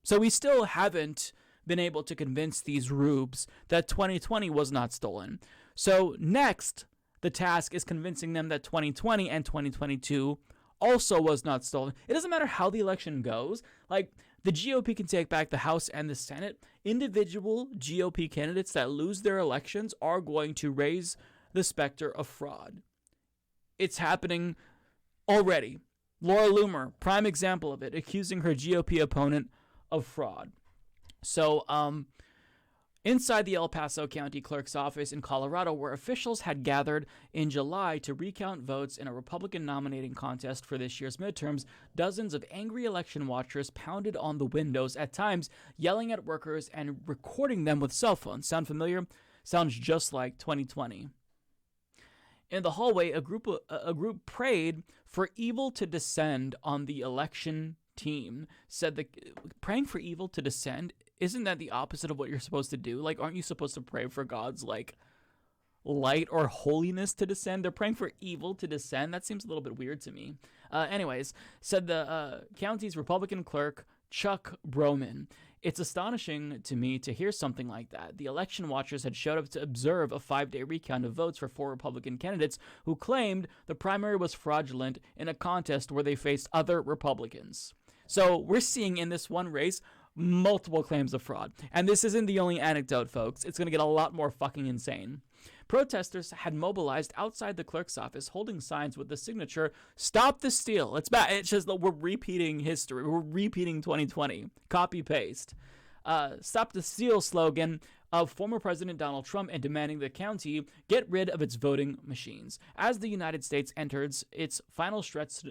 So we still haven't been able to convince these rubes that 2020 was not stolen. So next, the task is convincing them that 2020 and 2022 also was not stolen. It doesn't matter how the election goes. Like, the GOP can take back the House and the Senate. Individual GOP candidates that lose their elections are going to raise the specter of fraud. It's happening already. Laura Loomer, prime example of it, accusing her GOP opponent of fraud. So, inside the El Paso County Clerk's office in Colorado, where officials had gathered in July to recount votes in a Republican nominating contest for this year's midterms, dozens of angry election watchers pounded on the windows, at times yelling at workers and recording them with cell phones. Sound familiar? Sounds just like 2020. In the hallway, a group prayed for evil to descend on the election team. Said that praying for evil to descend, isn't that the opposite of what you're supposed to do? Like, aren't you supposed to pray for God's, like, light or holiness to descend? They're praying for evil to descend? That seems a little bit weird to me. Anyways, said the county's Republican clerk, Chuck Broman. It's astonishing to me to hear something like that. The election watchers had showed up to observe a 5-day recount of votes for 4 Republican candidates who claimed the primary was fraudulent in a contest where they faced other Republicans. So we're seeing in this one race multiple claims of fraud. And this isn't the only anecdote, folks. It's going to get a lot more fucking insane. Protesters had mobilized outside the clerk's office holding signs with the signature, "Stop the Steal." It's bad. It's just that we're repeating history. We're repeating 2020. Copy paste. "Stop the Steal" slogan of former President Donald Trump and demanding the county get rid of its voting machines. As the United States enters its final stretch...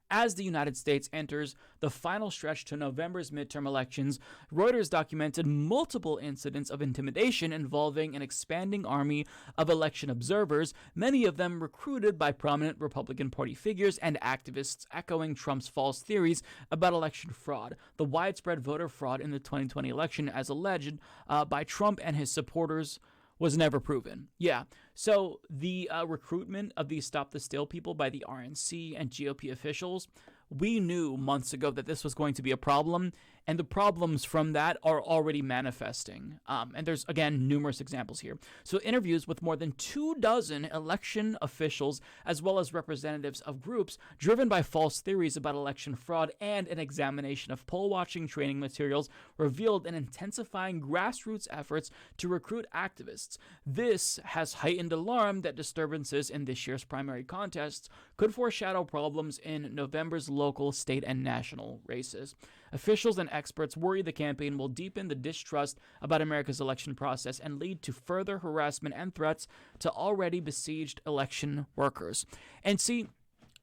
As the United States enters the final stretch to November's midterm elections, Reuters documented multiple incidents of intimidation involving an expanding army of election observers, many of them recruited by prominent Republican Party figures and activists, echoing Trump's false theories about election fraud. The widespread voter fraud in the 2020 election, as alleged by Trump and his supporters, was never proven. Yeah, so the recruitment of these Stop the Steal people by the RNC and GOP officials, we knew months ago that this was going to be a problem, and the problems from that are already manifesting. And there's, again, numerous examples here. So interviews with more than 24 election officials, as well as representatives of groups driven by false theories about election fraud, and an examination of poll watching training materials revealed an intensifying grassroots efforts to recruit activists. This has heightened alarm that disturbances in this year's primary contests could foreshadow problems in November's local, state, and national races. Officials and experts worry the campaign will deepen the distrust about America's election process and lead to further harassment and threats to already besieged election workers. And see,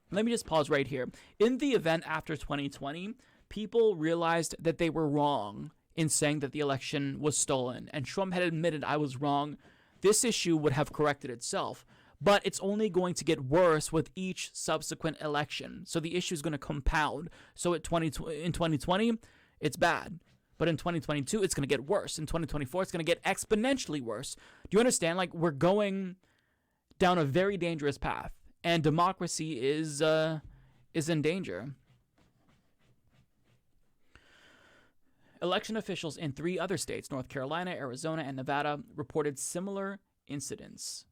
let me just pause right here. In the event after 2020, people realized that they were wrong in saying that the election was stolen, and Trump had admitted, "I was wrong." This issue would have corrected itself. But it's only going to get worse with each subsequent election. So the issue is going to compound. So in 2020, it's bad. But in 2022, it's going to get worse. In 2024, it's going to get exponentially worse. Do you understand? Like, we're going down a very dangerous path. And democracy is in danger. Election officials in 3 other states, North Carolina, Arizona, and Nevada, reported similar incidents.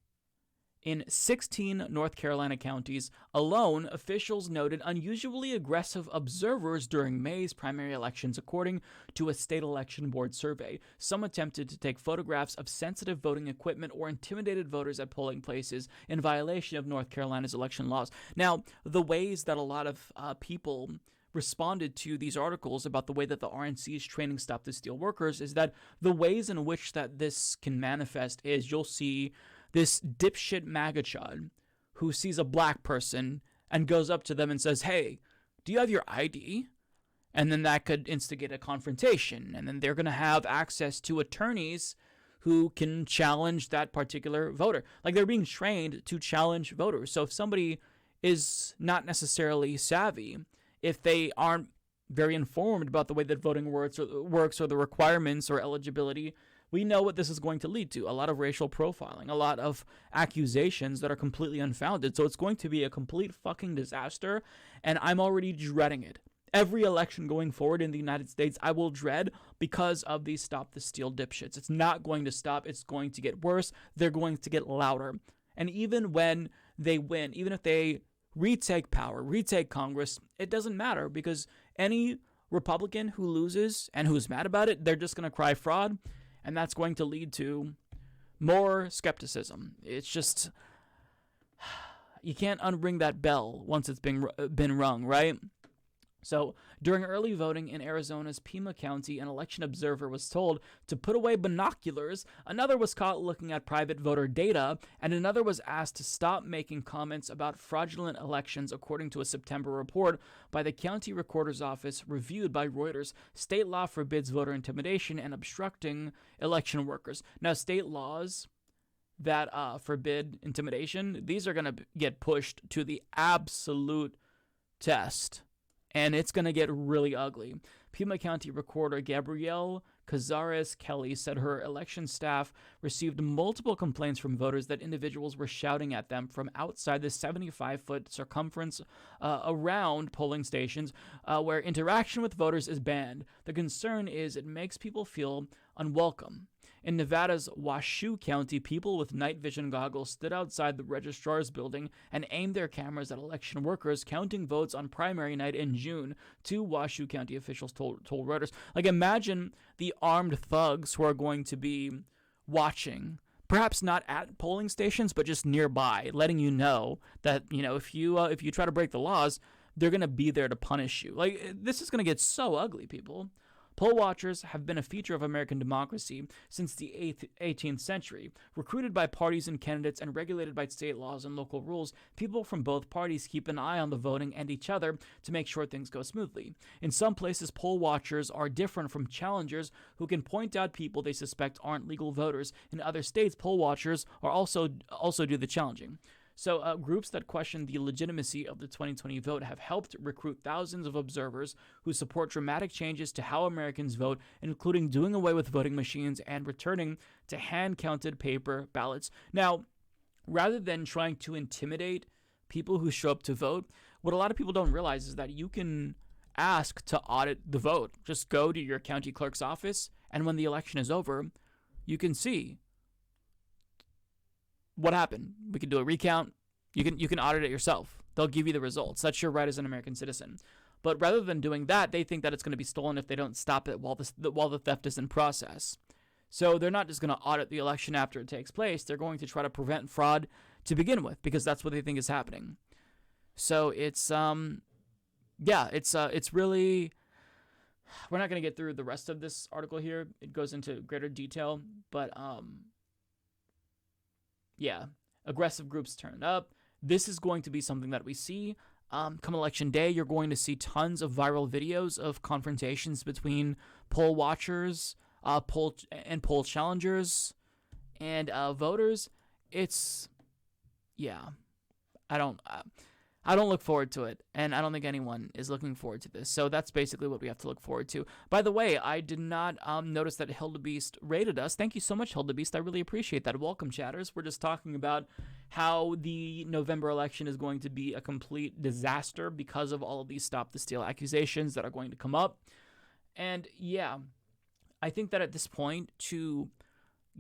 In 16 North Carolina counties alone, officials noted unusually aggressive observers during May's primary elections, according to a state election board survey. Some attempted to take photographs of sensitive voting equipment or intimidated voters at polling places in violation of North Carolina's election laws. Now, the ways that a lot of people responded to these articles about the way that the RNC is training Stop the Steal workers is that the ways in which that this can manifest is you'll see this dipshit MAGA chud who sees a black person and goes up to them and says, "Hey, do you have your ID?" And then that could instigate a confrontation. And then they're going to have access to attorneys who can challenge that particular voter. Like, they're being trained to challenge voters. So if somebody is not necessarily savvy, if they aren't very informed about the way that voting works or the requirements or eligibility, we know what this is going to lead to. A lot of racial profiling, a lot of accusations that are completely unfounded. So it's going to be a complete fucking disaster, and I'm already dreading it. every election going forward in the United States, I will dread because of these Stop the Steal dipshits. It's not going to stop. It's going to get worse. They're going to get louder. And even when they win, even if they retake power, retake Congress, it doesn't matter because any Republican who loses and who's mad about it, they're just going to cry fraud, and that's going to lead to more skepticism. It's just, you can't unring that bell once it's been rung, right? So, during early voting in Arizona's Pima County, an election observer was told to put away binoculars, another was caught looking at private voter data, and another was asked to stop making comments about fraudulent elections, according to a September report by the county recorder's office reviewed by Reuters. State law forbids voter intimidation and obstructing election workers. Now, state laws that forbid intimidation, these are going to get pushed to the absolute test. And it's going to get really ugly. Pima County Recorder Gabrielle Cazares Kelly said her election staff received multiple complaints from voters that individuals were shouting at them from outside the 75-foot circumference around polling stations where interaction with voters is banned. The concern is it makes people feel unwelcome. In Nevada's Washoe County, people with night vision goggles stood outside the registrar's building and aimed their cameras at election workers counting votes on primary night in June, two Washoe County officials told Reuters. Like, imagine the armed thugs who are going to be watching, perhaps not at polling stations, but just nearby, letting you know that, if you try to break the laws, they're going to be there to punish you. Like, this is going to get so ugly, people. Poll watchers have been a feature of American democracy since the 18th century. Recruited by parties and candidates and regulated by state laws and local rules, people from both parties keep an eye on the voting and each other to make sure things go smoothly. In some places, poll watchers are different from challengers who can point out people they suspect aren't legal voters. In other states, poll watchers are also do the challenging. So groups that question the legitimacy of the 2020 vote have helped recruit thousands of observers who support dramatic changes to how Americans vote, including doing away with voting machines and returning to hand-counted paper ballots. Now, rather than trying to intimidate people who show up to vote, what a lot of people don't realize is that you can ask to audit the vote. Just go to your county clerk's office, and when the election is over, you can see what happened. We can do a recount. You can audit it yourself. They'll give you the results. That's your right as an American citizen. But rather than doing that, they think that it's going to be stolen if they don't stop it while the theft is in process. So they're not just going to audit the election after it takes place. They're going to try to prevent fraud to begin with because that's what they think is happening. So it's it's really, we're not going to get through the rest of this article here. It goes into greater detail, but aggressive groups turned up. This is going to be something that we see. Come election day, you're going to see tons of viral videos of confrontations between poll watchers, poll challengers, and voters. I don't look forward to it, and I don't think anyone is looking forward to this. So that's basically what we have to look forward to. By the way, I did not notice that Hildebeest rated us. Thank you so much, Hildebeest. I really appreciate that. Welcome, chatters. We're just talking about how the November election is going to be a complete disaster because of all of these Stop the Steal accusations that are going to come up. And yeah, I think that at this point, to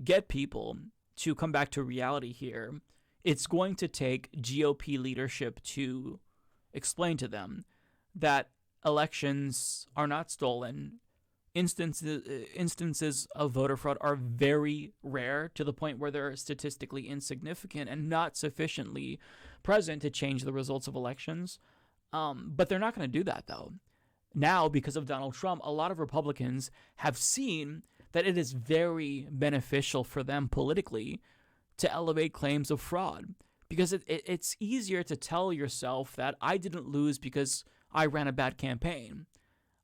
get people to come back to reality here, it's going to take GOP leadership to explain to them that elections are not stolen. Instances of voter fraud are very rare, to the point where they're statistically insignificant and not sufficiently present to change the results of elections. But they're not going to do that, though. Now, because of Donald Trump, a lot of Republicans have seen that it is very beneficial for them politically to elevate claims of fraud, because it's easier to tell yourself that I didn't lose because I ran a bad campaign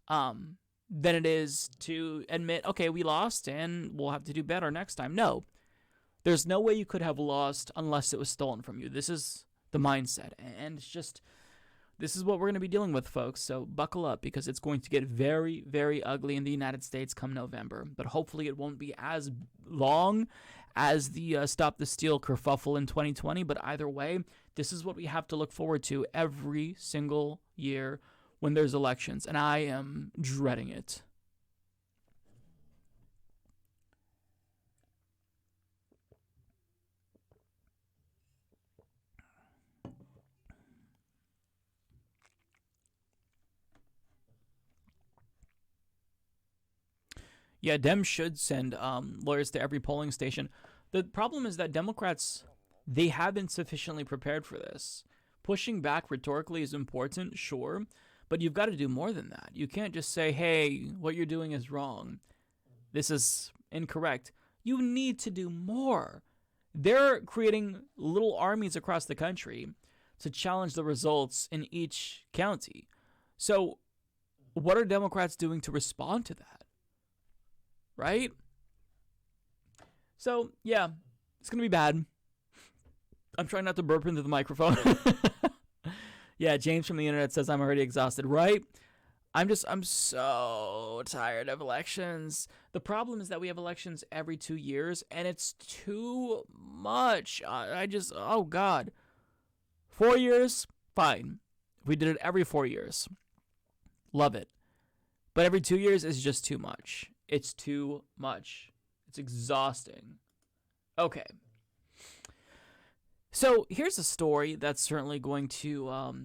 than it is to admit, okay, we lost and we'll have to do better next time. No, there's no way you could have lost unless it was stolen from you. This is the mindset, and it's just, this is what we're going to be dealing with, folks. So buckle up, because it's going to get very, very ugly in the United States come November. But hopefully it won't be as long as the Stop the Steal kerfuffle in 2020. But either way, this is what we have to look forward to every single year when there's elections, and I am dreading it. Yeah, Dems should send lawyers to every polling station. The problem is that Democrats, they haven't sufficiently prepared for this. Pushing back rhetorically is important, sure, but you've got to do more than that. You can't just say, hey, what you're doing is wrong. This is incorrect. You need to do more. They're creating little armies across the country to challenge the results in each county. So what are Democrats doing to respond to that? Right? So, yeah, it's going to be bad. I'm trying not to burp into the microphone. Yeah, James from the internet says I'm already exhausted, right? I'm so tired of elections. The problem is that we have elections every 2 years, and it's too much. Oh, God. 4 years? Fine. If we did it every 4 years. Love it. But every 2 years is just too much. It's too much. It's exhausting. Okay. So here's a story that's certainly going to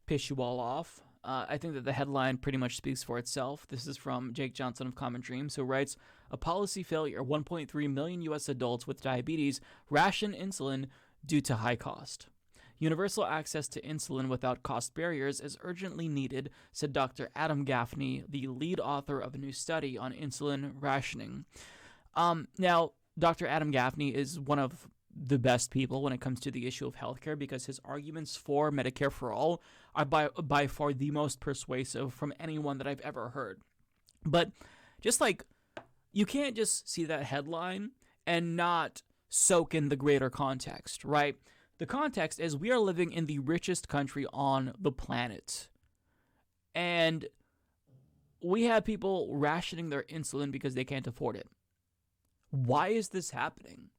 piss you all off. I think that the headline pretty much speaks for itself. This is from Jake Johnson of Common Dreams, who writes, "A policy failure. 1.3 million U.S. adults with diabetes ration insulin due to high cost. Universal access to insulin without cost barriers is urgently needed," said Dr. Adam Gaffney, the lead author of a new study on insulin rationing. Now, Dr. Adam Gaffney is one of the best people when it comes to the issue of healthcare, because his arguments for Medicare for All are by far the most persuasive from anyone that I've ever heard. But just like, you can't just see that headline and not soak in the greater context, right? The context is we are living in the richest country on the planet. And we have people rationing their insulin because they can't afford it. Why is this happening?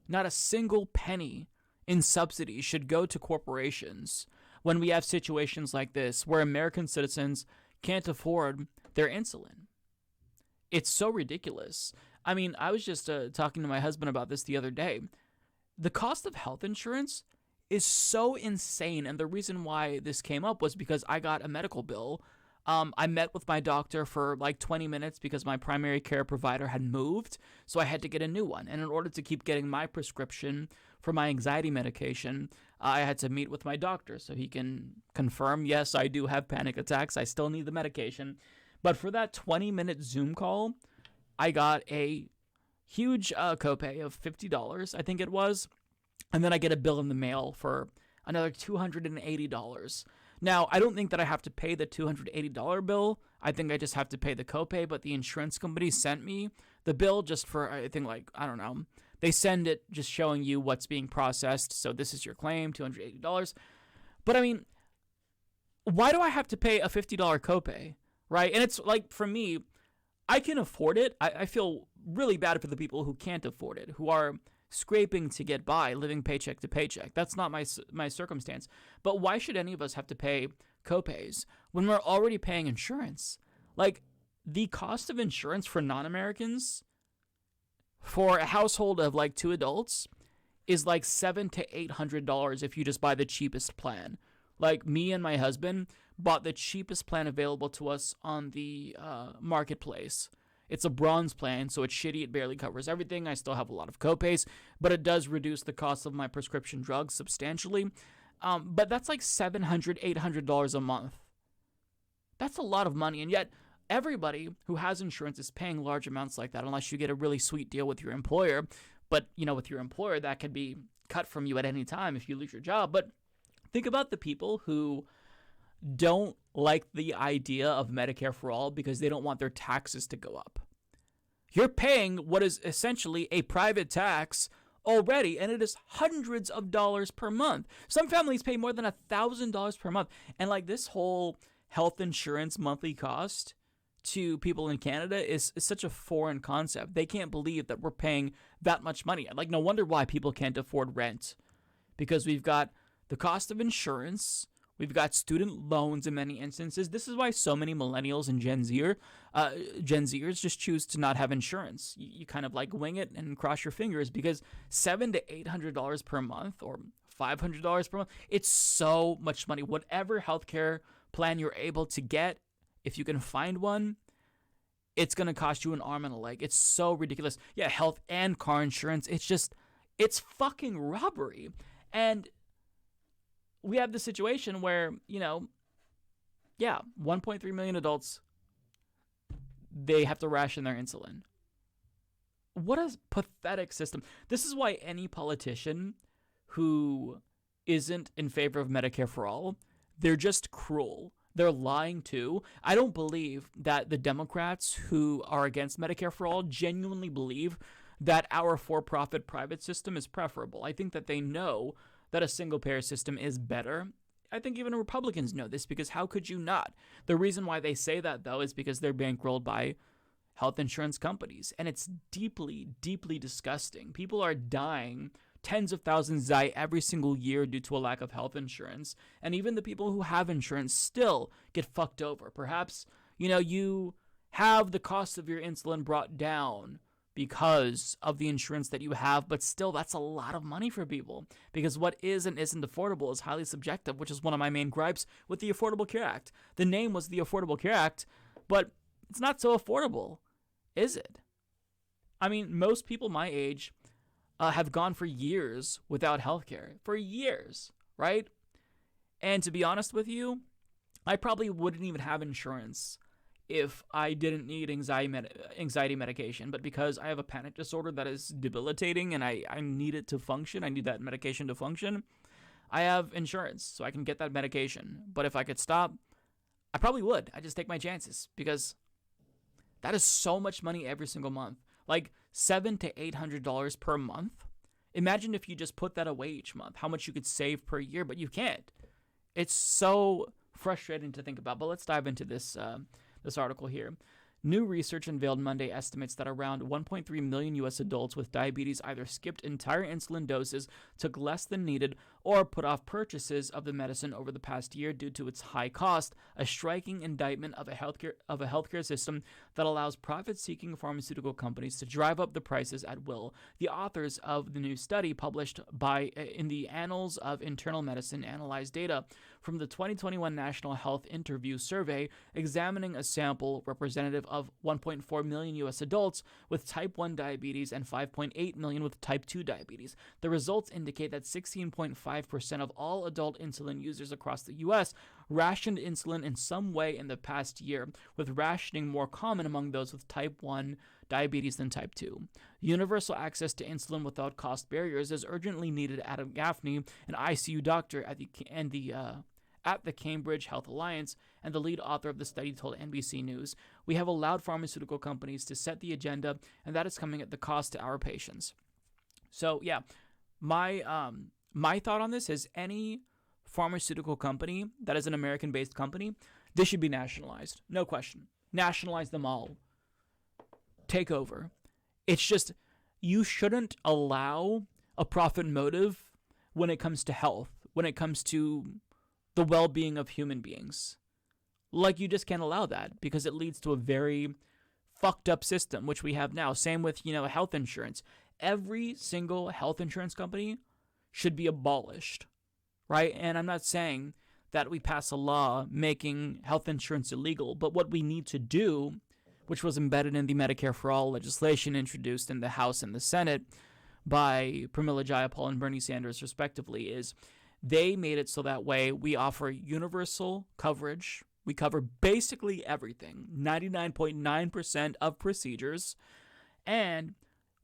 Not a single penny in subsidies should go to corporations when we have situations like this where American citizens can't afford their insulin. It's so ridiculous. I mean, I was just talking to my husband about this the other day. The cost of health insurance is so insane, and the reason why this came up was because I got a medical bill. I met with my doctor for like 20 minutes because my primary care provider had moved, so I had to get a new one. And in order to keep getting my prescription for my anxiety medication, I had to meet with my doctor so he can confirm, yes, I do have panic attacks. I still need the medication. But for that 20-minute Zoom call, I got a huge copay of $50, I think it was. And then I get a bill in the mail for another $280. Now, I don't think that I have to pay the $280 bill. I think I just have to pay the copay, but the insurance company sent me the bill just for, I think, like, I don't know. They send it just showing you what's being processed. So this is your claim, $280. But I mean, why do I have to pay a $50 copay, right? And it's like, for me, I can afford it. I feel really bad for the people who can't afford it, who are scraping to get by, living paycheck to paycheck. That's not my circumstance. But why should any of us have to pay copays when we're already paying insurance? Like, the cost of insurance for non-Americans for a household of like 2 adults is like $700 to $800 if you just buy the cheapest plan. Like, me and my husband bought the cheapest plan available to us on the marketplace. It's a bronze plan, so it's shitty. It barely covers everything. I still have a lot of copays, but it does reduce the cost of my prescription drugs substantially. But that's like $700, $800 a month. That's a lot of money, and yet everybody who has insurance is paying large amounts like that, unless you get a really sweet deal with your employer. But, you know, with your employer, that could be cut from you at any time if you lose your job. But think about the people who don't like the idea of Medicare for All because they don't want their taxes to go up. You're paying what is essentially a private tax already, and it is hundreds of dollars per month. Some families pay more than $1,000 per month. And like, this whole health insurance monthly cost to people in Canada is such a foreign concept. They can't believe that we're paying that much money. Like, no wonder why people can't afford rent, because we've got the cost of insurance, We've got student loans in many instances. This is why so many millennials and Gen Zers just choose to not have insurance. You kind of like wing it and cross your fingers because $700 to $800 per month or $500 per month, it's so much money. Whatever healthcare plan you're able to get, if you can find one, it's going to cost you an arm and a leg. It's so ridiculous. Yeah, health and car insurance. It's fucking robbery. And we have this situation where, 1.3 million adults, they have to ration their insulin. What a pathetic system. This is why any politician who isn't in favor of Medicare for all, they're just cruel. They're lying too. I don't believe that the Democrats who are against Medicare for all genuinely believe that our for-profit private system is preferable. I think that they know that a single-payer system is better. I think even Republicans know this because how could you not? The reason why they say that, though, is because they're bankrolled by health insurance companies. And it's deeply, deeply disgusting. People are dying. Tens of thousands die every single year due to a lack of health insurance. And even the people who have insurance still get fucked over. Perhaps, you have the cost of your insulin brought down because of the insurance that you have, but still that's a lot of money for people because what is and isn't affordable is highly subjective, which is one of my main gripes with the Affordable Care Act. The name was the Affordable Care Act, but it's not so affordable, is it? I mean, most people my age have gone for years without health care. For years, right? And to be honest with you, I probably wouldn't even have insurance if I didn't need anxiety medication. But because I have a panic disorder that is debilitating and I need it to function, I need that medication to function, I have insurance so I can get that medication. But if I could stop, I probably would. I just take my chances because that is so much money every single month. Like $700 to $800 per month. Imagine if you just put that away each month, how much you could save per year, but you can't. It's so frustrating to think about. But let's dive into this article here. New research unveiled Monday estimates that around 1.3 million U.S. adults with diabetes either skipped entire insulin doses, took less than needed, or put off purchases of the medicine over the past year due to its high cost, a striking indictment of a healthcare system that allows profit-seeking pharmaceutical companies to drive up the prices at will. The authors of the new study, published in the Annals of Internal Medicine, analyzed data from the 2021 National Health Interview Survey, examining a sample representative of 1.4 million U.S. adults with type 1 diabetes and 5.8 million with type 2 diabetes. The results indicate that 16.5% of all adult insulin users across the U.S. rationed insulin in some way in the past year, with rationing more common among those with type 1 diabetes than type 2. Universal access to insulin without cost barriers is urgently needed. Adam Gaffney, an ICU doctor at the Cambridge Health Alliance and the lead author of the study, told NBC News, "We have allowed pharmaceutical companies to set the agenda, and that is coming at the cost to our patients." So yeah, my thought on this is any pharmaceutical company that is an American-based company, this should be nationalized. No question. Nationalize them all. Take over. It's just, you shouldn't allow a profit motive when it comes to health, when it comes to the well-being of human beings. Like, you just can't allow that because it leads to a very fucked up system, which we have now. Same with, health insurance. Every single health insurance company should be abolished, right? And I'm not saying that we pass a law making health insurance illegal, but what we need to do, which was embedded in the Medicare for All legislation introduced in the House and the Senate by Pramila Jayapal and Bernie Sanders, respectively, is they made it so that way we offer universal coverage. We cover basically everything, 99.9% of procedures, and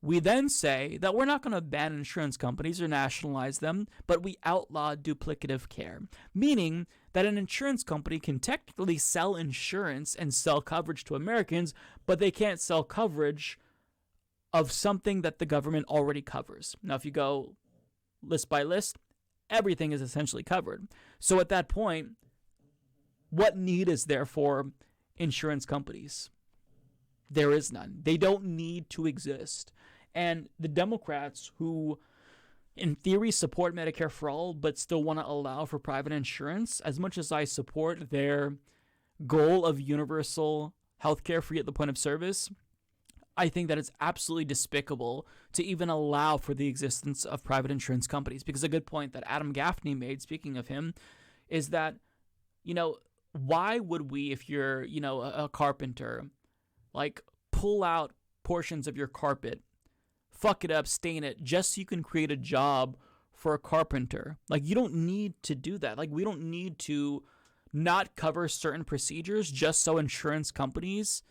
we then say that we're not going to ban insurance companies or nationalize them, but we outlaw duplicative care, meaning that an insurance company can technically sell insurance and sell coverage to Americans, but they can't sell coverage of something that the government already covers. Now, if you go list by list, everything is essentially covered. So at that point, what need is there for insurance companies? There is none. They don't need to exist. And the Democrats who in theory, support Medicare for all, but still want to allow for private insurance. As much as I support their goal of universal healthcare free at the point of service, I think that it's absolutely despicable to even allow for the existence of private insurance companies. Because a good point that Adam Gaffney made, speaking of him, is that, why would we, if you're, a carpenter, like pull out portions of your carpet, fuck it up, stain it, just so you can create a job for a carpenter? Like, you don't need to do that. Like, we don't need to not cover certain procedures just so insurance companies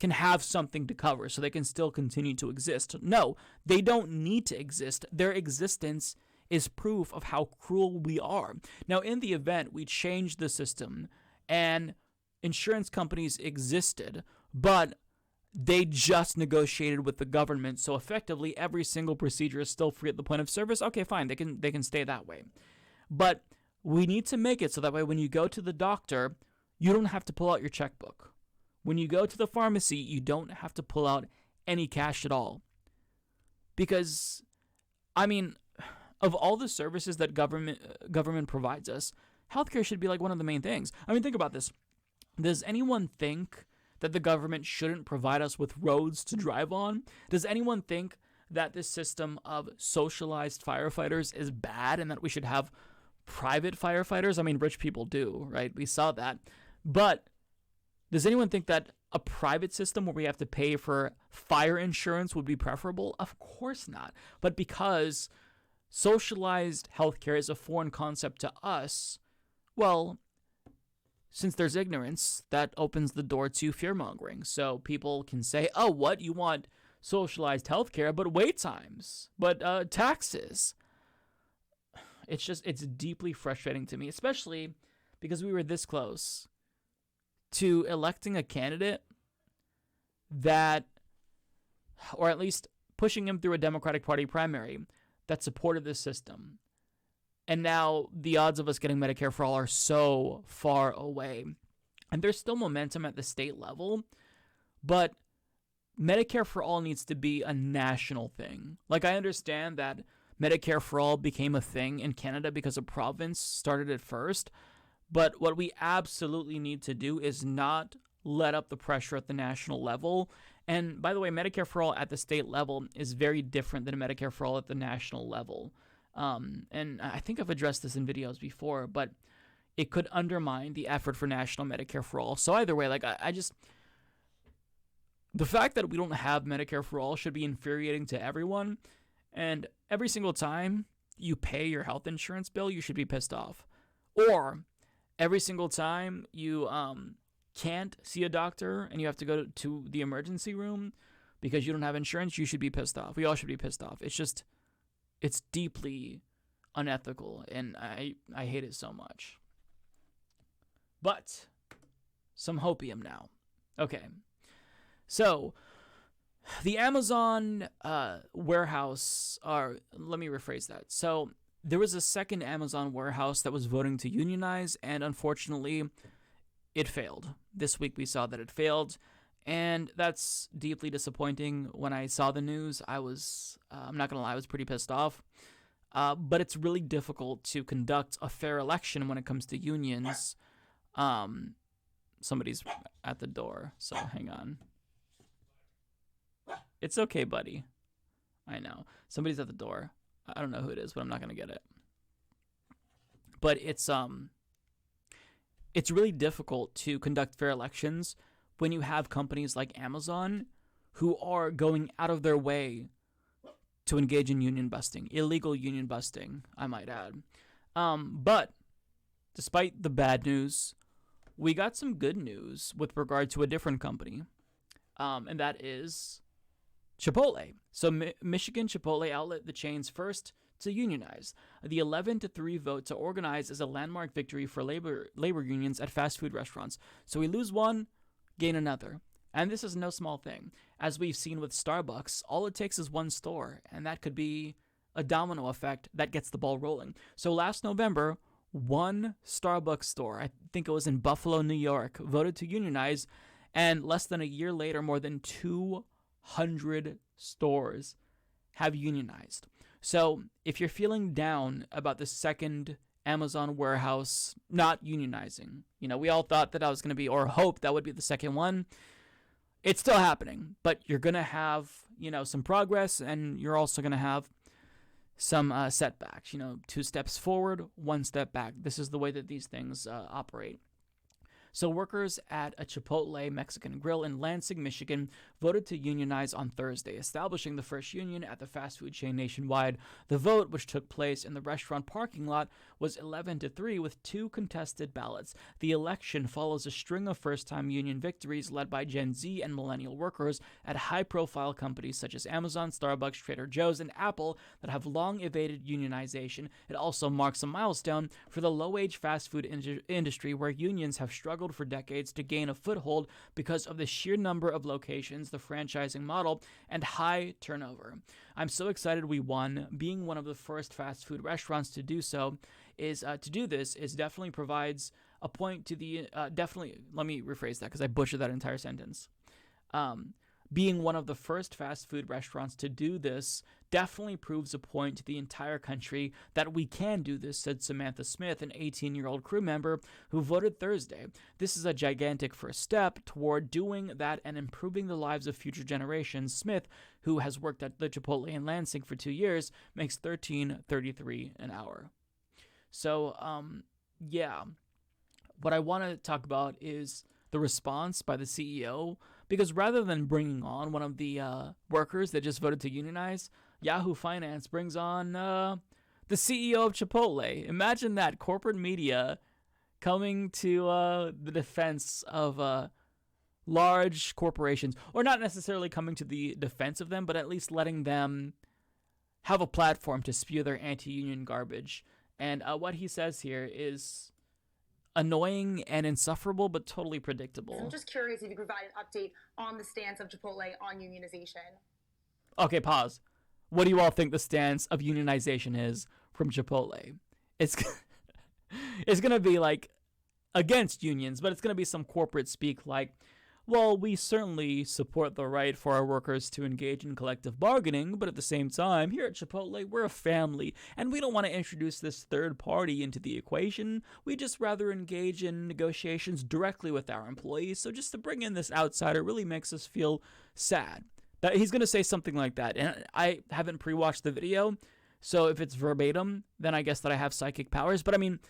can have something to cover so they can still continue to exist. No, they don't need to exist. Their existence is proof of how cruel we are. Now, in the event we changed the system and insurance companies existed, but they just negotiated with the government, so effectively every single procedure is still free at the point of service, okay, fine, they can stay that way. But we need to make it so that way when you go to the doctor, you don't have to pull out your checkbook. When you go to the pharmacy, you don't have to pull out any cash at all. Because, of all the services that government provides us, healthcare should be like one of the main things. Think about this. Does anyone think that the government shouldn't provide us with roads to drive on? Does anyone think that this system of socialized firefighters is bad and that we should have private firefighters? Rich people do, right? We saw that. But does anyone think that a private system where we have to pay for fire insurance would be preferable? Of course not. But because socialized healthcare is a foreign concept to us, well, since there's ignorance, that opens the door to fear-mongering. So people can say, oh, what? You want socialized healthcare, but wait times, but taxes. It's deeply frustrating to me, especially because we were this close to electing a candidate that, or at least pushing him through a Democratic Party primary that supported this system. And now the odds of us getting Medicare for all are so far away. And there's still momentum at the state level, but Medicare for all needs to be a national thing. Like, I understand that Medicare for all became a thing in Canada because a province started it first, but what we absolutely need to do is not let up the pressure at the national level. And by the way, Medicare for all at the state level is very different than Medicare for all at the national level. And I think I've addressed this in videos before, but it could undermine the effort for national Medicare for all. So either way, the fact that we don't have Medicare for all should be infuriating to everyone. And every single time you pay your health insurance bill, you should be pissed off. Or every single time you can't see a doctor and you have to go to the emergency room because you don't have insurance, you should be pissed off. We all should be pissed off. It's deeply unethical, and I hate it so much. But some hopium now. Okay. So the Amazon warehouse, let me rephrase that. So there was a second Amazon warehouse that was voting to unionize, and unfortunately, it failed. This week we saw that it failed, and that's deeply disappointing. When I saw the news, I'm not going to lie, I was pretty pissed off. But it's really difficult to conduct a fair election when it comes to unions. Somebody's at the door, so hang on. It's okay, buddy. I know. Somebody's at the door. I don't know who it is, but I'm not going to get it. But it's really difficult to conduct fair elections when you have companies like Amazon who are going out of their way to engage in union busting, illegal union busting, I might add. But despite the bad news, we got some good news with regard to a different company, and that is Chipotle. So Michigan Chipotle outlet, the chain's first to unionize. The 11-3 vote to organize is a landmark victory for labor unions at fast food restaurants. So we lose one, gain another. And this is no small thing. As we've seen with Starbucks, all it takes is one store, and that could be a domino effect that gets the ball rolling. So last November, one Starbucks store, I think it was in Buffalo, New York, voted to unionize, and less than a year later, more than 200 stores have unionized. So if you're feeling down about the second Amazon warehouse not unionizing, we all thought that was going to be, or hoped that would be the second one. It's still happening, but you're going to have, some progress, and you're also going to have some setbacks. 2 steps forward, 1 step back. This is the way that these things operate. So workers at a Chipotle Mexican grill in Lansing, Michigan, voted to unionize on Thursday, establishing the first union at the fast food chain nationwide. The vote, which took place in the restaurant parking lot, was 11-3 with 2 contested ballots. The election follows a string of first-time union victories led by Gen Z and millennial workers at high-profile companies such as Amazon, Starbucks, Trader Joe's, and Apple that have long evaded unionization. It also marks a milestone for the low-wage fast food industry, where unions have struggled for decades to gain a foothold because of the sheer number of locations, the franchising model, and high turnover. I'm so excited we won. Being one of the first fast food restaurants to do so is definitely provides a point to the definitely. Let me rephrase that because I butchered that entire sentence. Being one of the first fast food restaurants to do this definitely proves a point to the entire country that we can do this, said Samantha Smith, an 18-year-old crew member who voted Thursday. This is a gigantic first step toward doing that and improving the lives of future generations. Smith, who has worked at the Chipotle in Lansing for 2 years, makes $13.33 an hour. So, what I want to talk about is the response by the CEO, because rather than bringing on one of the workers that just voted to unionize, Yahoo Finance brings on the CEO of Chipotle. Imagine that, corporate media coming to the defense of large corporations, or not necessarily coming to the defense of them, but at least letting them have a platform to spew their anti-union garbage. And what he says here is annoying and insufferable, but totally predictable.
I'm just curious if you could provide an update on the stance of Chipotle on unionization.
Okay, pause. What do you all think the stance of unionization is from Chipotle? It's going to be like against unions, but it's going to be some corporate speak like, well, we certainly support the right for our workers to engage in collective bargaining, but at the same time, here at Chipotle, we're a family, and we don't want to introduce this third party into the equation. We just rather engage in negotiations directly with our employees, so just to bring in this outsider really makes us feel sad. That he's going to say something like that, and I haven't pre-watched the video, so if it's verbatim, then I guess that I have psychic powers, but I mean,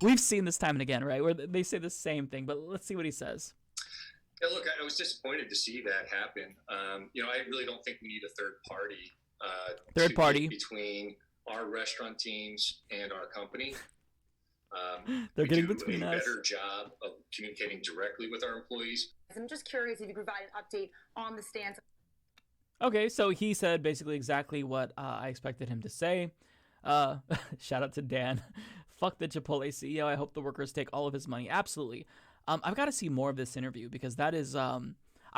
we've seen this time and again, right, where they say the same thing, but let's see what he says.
Yeah, look, I was disappointed to see that happen. I really don't think we need a third party. Between our restaurant teams and our company.
They're getting
between
us.
Better job of communicating directly with our employees.
I'm just curious if you could provide an update on the stance.
Okay, so he said basically exactly what I expected him to say. Shout out to Dan. Fuck the Chipotle CEO. I hope the workers take all of his money. Absolutely. I've got to see more of this interview because that is, I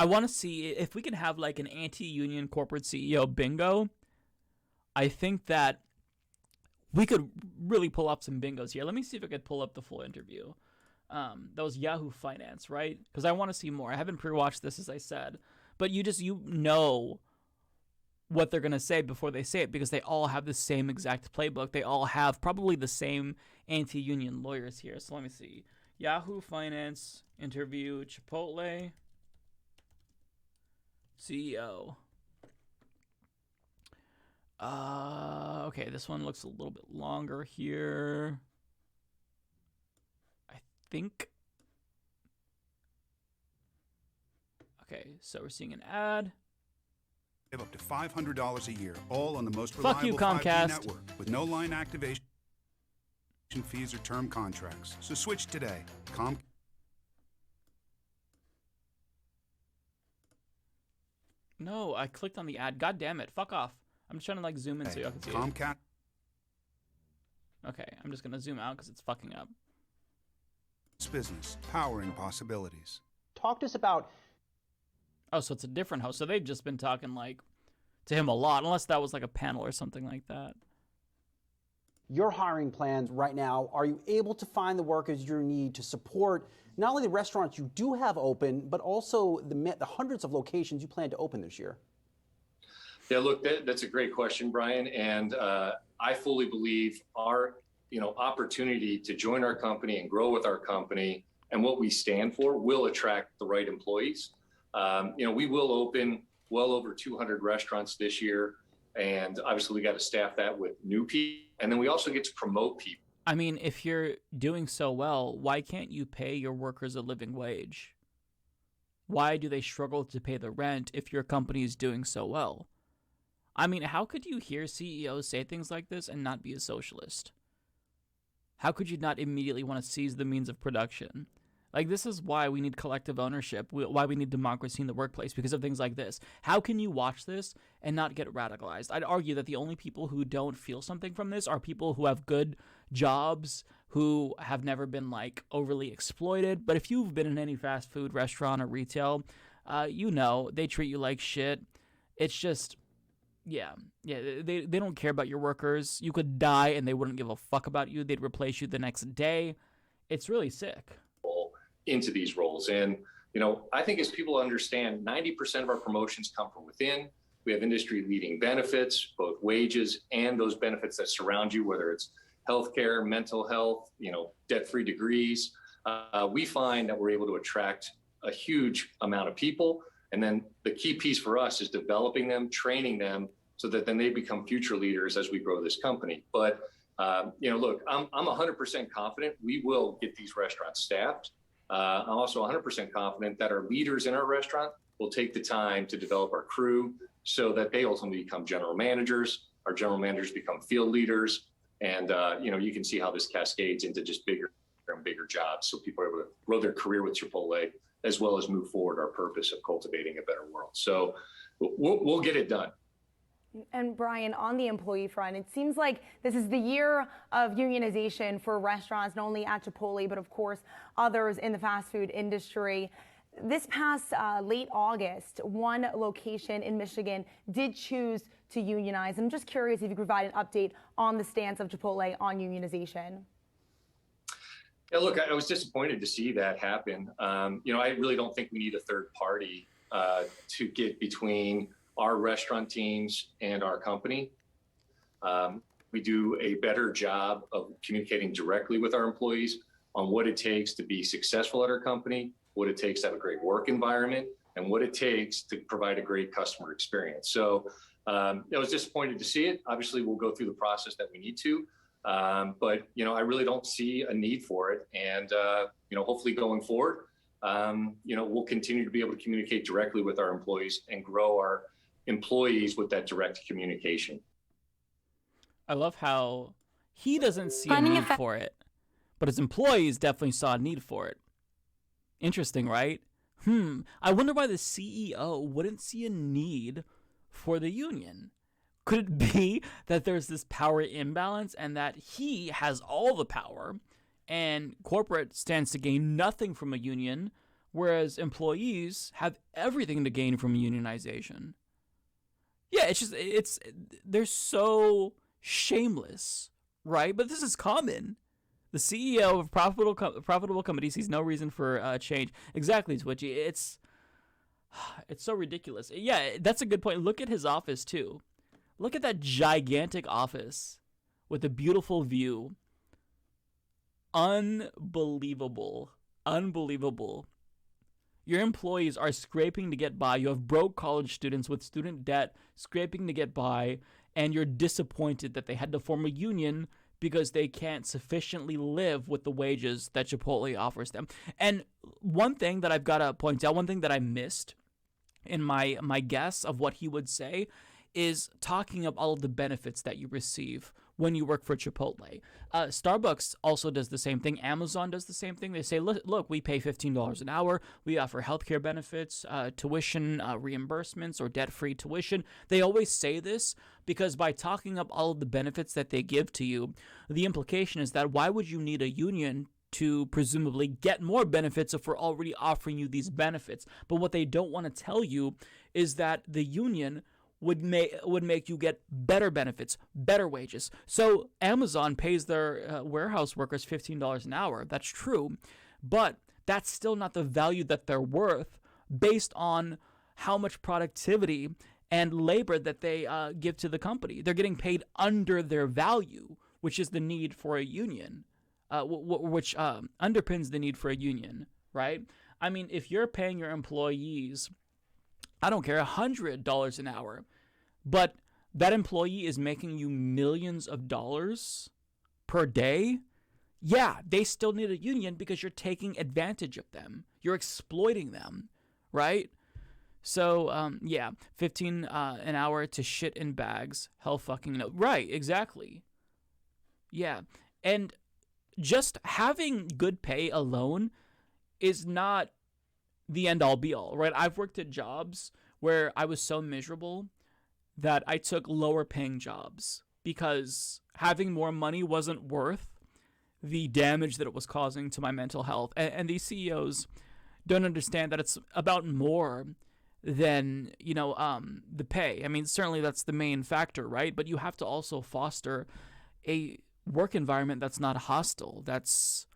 want to see if we can have like an anti-union corporate CEO bingo. I think that we could really pull up some bingos here. Let me see if I could pull up the full interview. That was Yahoo Finance, right? Because I want to see more. I haven't pre-watched this, as I said, but you know what they're going to say before they say it because they all have the same exact playbook. They all have probably the same anti-union lawyers here. So let me see. Yahoo Finance interview Chipotle CEO. Okay, this one looks a little bit longer here. I think. Okay, so we're seeing an ad.
Up to $500 a year, all on the most
Fuck you,
reliable 5G
Comcast.
network with no line activation fees or term contracts. So switch today.
No, I clicked on the ad. God damn it. Fuck off. I'm just trying to like zoom in so y'all can see it.
Comcast.
Okay, I'm just going to zoom out because it's fucking up.
It's business, powering possibilities.
Talk to us about...
Oh, so it's a different host. So they've just been talking like to him a lot, unless that was like a panel or something like that.
Your hiring plans right now, are you able to find the workers you need to support not only the restaurants you do have open, but also the hundreds of locations you plan to open this year?
Yeah, look, that's a great question, Brian. And I fully believe our, opportunity to join our company and grow with our company and what we stand for will attract the right employees. We will open well over 200 restaurants this year. And obviously we got to staff that with new people. And then we also get to promote people.
I mean, if you're doing so well, why can't you pay your workers a living wage? Why do they struggle to pay the rent if your company is doing so well? I mean, how could you hear CEOs say things like this and not be a socialist? How could you not immediately want to seize the means of production? Like, this is why we need collective ownership, why we need democracy in the workplace, because of things like this. How can you watch this and not get radicalized? I'd argue that the only people who don't feel something from this are people who have good jobs, who have never been, like, overly exploited. But if you've been in any fast food restaurant or retail, they treat you like shit. It's just... Yeah, they don't care about your workers. You could die and they wouldn't give a fuck about you. They'd replace you the next day. It's really sick.
Into these roles. And, I think as people understand, 90% of our promotions come from within. We have industry leading benefits, both wages and those benefits that surround you, whether it's healthcare, mental health, debt-free degrees. We find that we're able to attract a huge amount of people. And then the key piece for us is developing them, training them, so that then they become future leaders as we grow this company. But, look, I'm 100% confident we will get these restaurants staffed. I'm also 100% confident that our leaders in our restaurant will take the time to develop our crew so that they ultimately become general managers. Our general managers become field leaders. And, you can see how this cascades into just bigger and bigger jobs. So people are able to grow their career with Chipotle, as well as move forward our purpose of cultivating a better world. So we'll get it done.
And Brian, on the employee front, it seems like this is the year of unionization for restaurants, not only at Chipotle, but of course others in the fast food industry. This past late August, one location in Michigan did choose to unionize. I'm just curious if you could provide an update on the stance of Chipotle on unionization.
Yeah, look, I was disappointed to see that happen. I really don't think we need a third party to get between our restaurant teams and our company. We do a better job of communicating directly with our employees on what it takes to be successful at our company, what it takes to have a great work environment, and what it takes to provide a great customer experience. So I was disappointed to see it. Obviously, we'll go through the process that we need to. But I really don't see a need for it. And, hopefully going forward, we'll continue to be able to communicate directly with our employees and grow our employees with that direct communication.
I love how he doesn't see a need for it, but his employees definitely saw a need for it. Interesting, right? I wonder why the CEO wouldn't see a need for the union. Could it be that there's this power imbalance and that he has all the power and corporate stands to gain nothing from a union, whereas employees have everything to gain from unionization? Yeah, they're so shameless, right? But this is common. The CEO of profitable company sees no reason for change. Exactly, Twitchy. It's so ridiculous. Yeah, that's a good point. Look at his office, too. Look at that gigantic office with a beautiful view. Unbelievable. Unbelievable. Your employees are scraping to get by. You have broke college students with student debt scraping to get by, and you're disappointed that they had to form a union because they can't sufficiently live with the wages that Chipotle offers them. And one thing that I've got to point out, one thing that I missed in my guess of what he would say is talking of all of the benefits that you receive when you work for Chipotle. Starbucks also does the same thing. Amazon does the same thing. They say, look, we pay $15 an hour. We offer healthcare benefits, tuition reimbursements, or debt-free tuition. They always say this because by talking up all of the benefits that they give to you, the implication is that why would you need a union to presumably get more benefits if we're already offering you these benefits? But what they don't want to tell you is that the union would make you get better benefits, better wages. So Amazon pays their warehouse workers $15 an hour. That's true. But that's still not the value that they're worth based on how much productivity and labor that they give to the company. They're getting paid under their value, which is the need for a union, which underpins the need for a union, right? I mean, if you're paying your employees, I don't care, $100 an hour, but that employee is making you millions of dollars per day, yeah, they still need a union because you're taking advantage of them. You're exploiting them, right? So, yeah, 15 an hour to shit in bags. Hell fucking no. Right, exactly. Yeah, and just having good pay alone is not the end-all be-all, right? I've worked at jobs where I was so miserable that I took lower-paying jobs because having more money wasn't worth the damage that it was causing to my mental health. And these CEOs don't understand that it's about more than, the pay. I mean, certainly that's the main factor, right? But you have to also foster a work environment that's not hostile, that's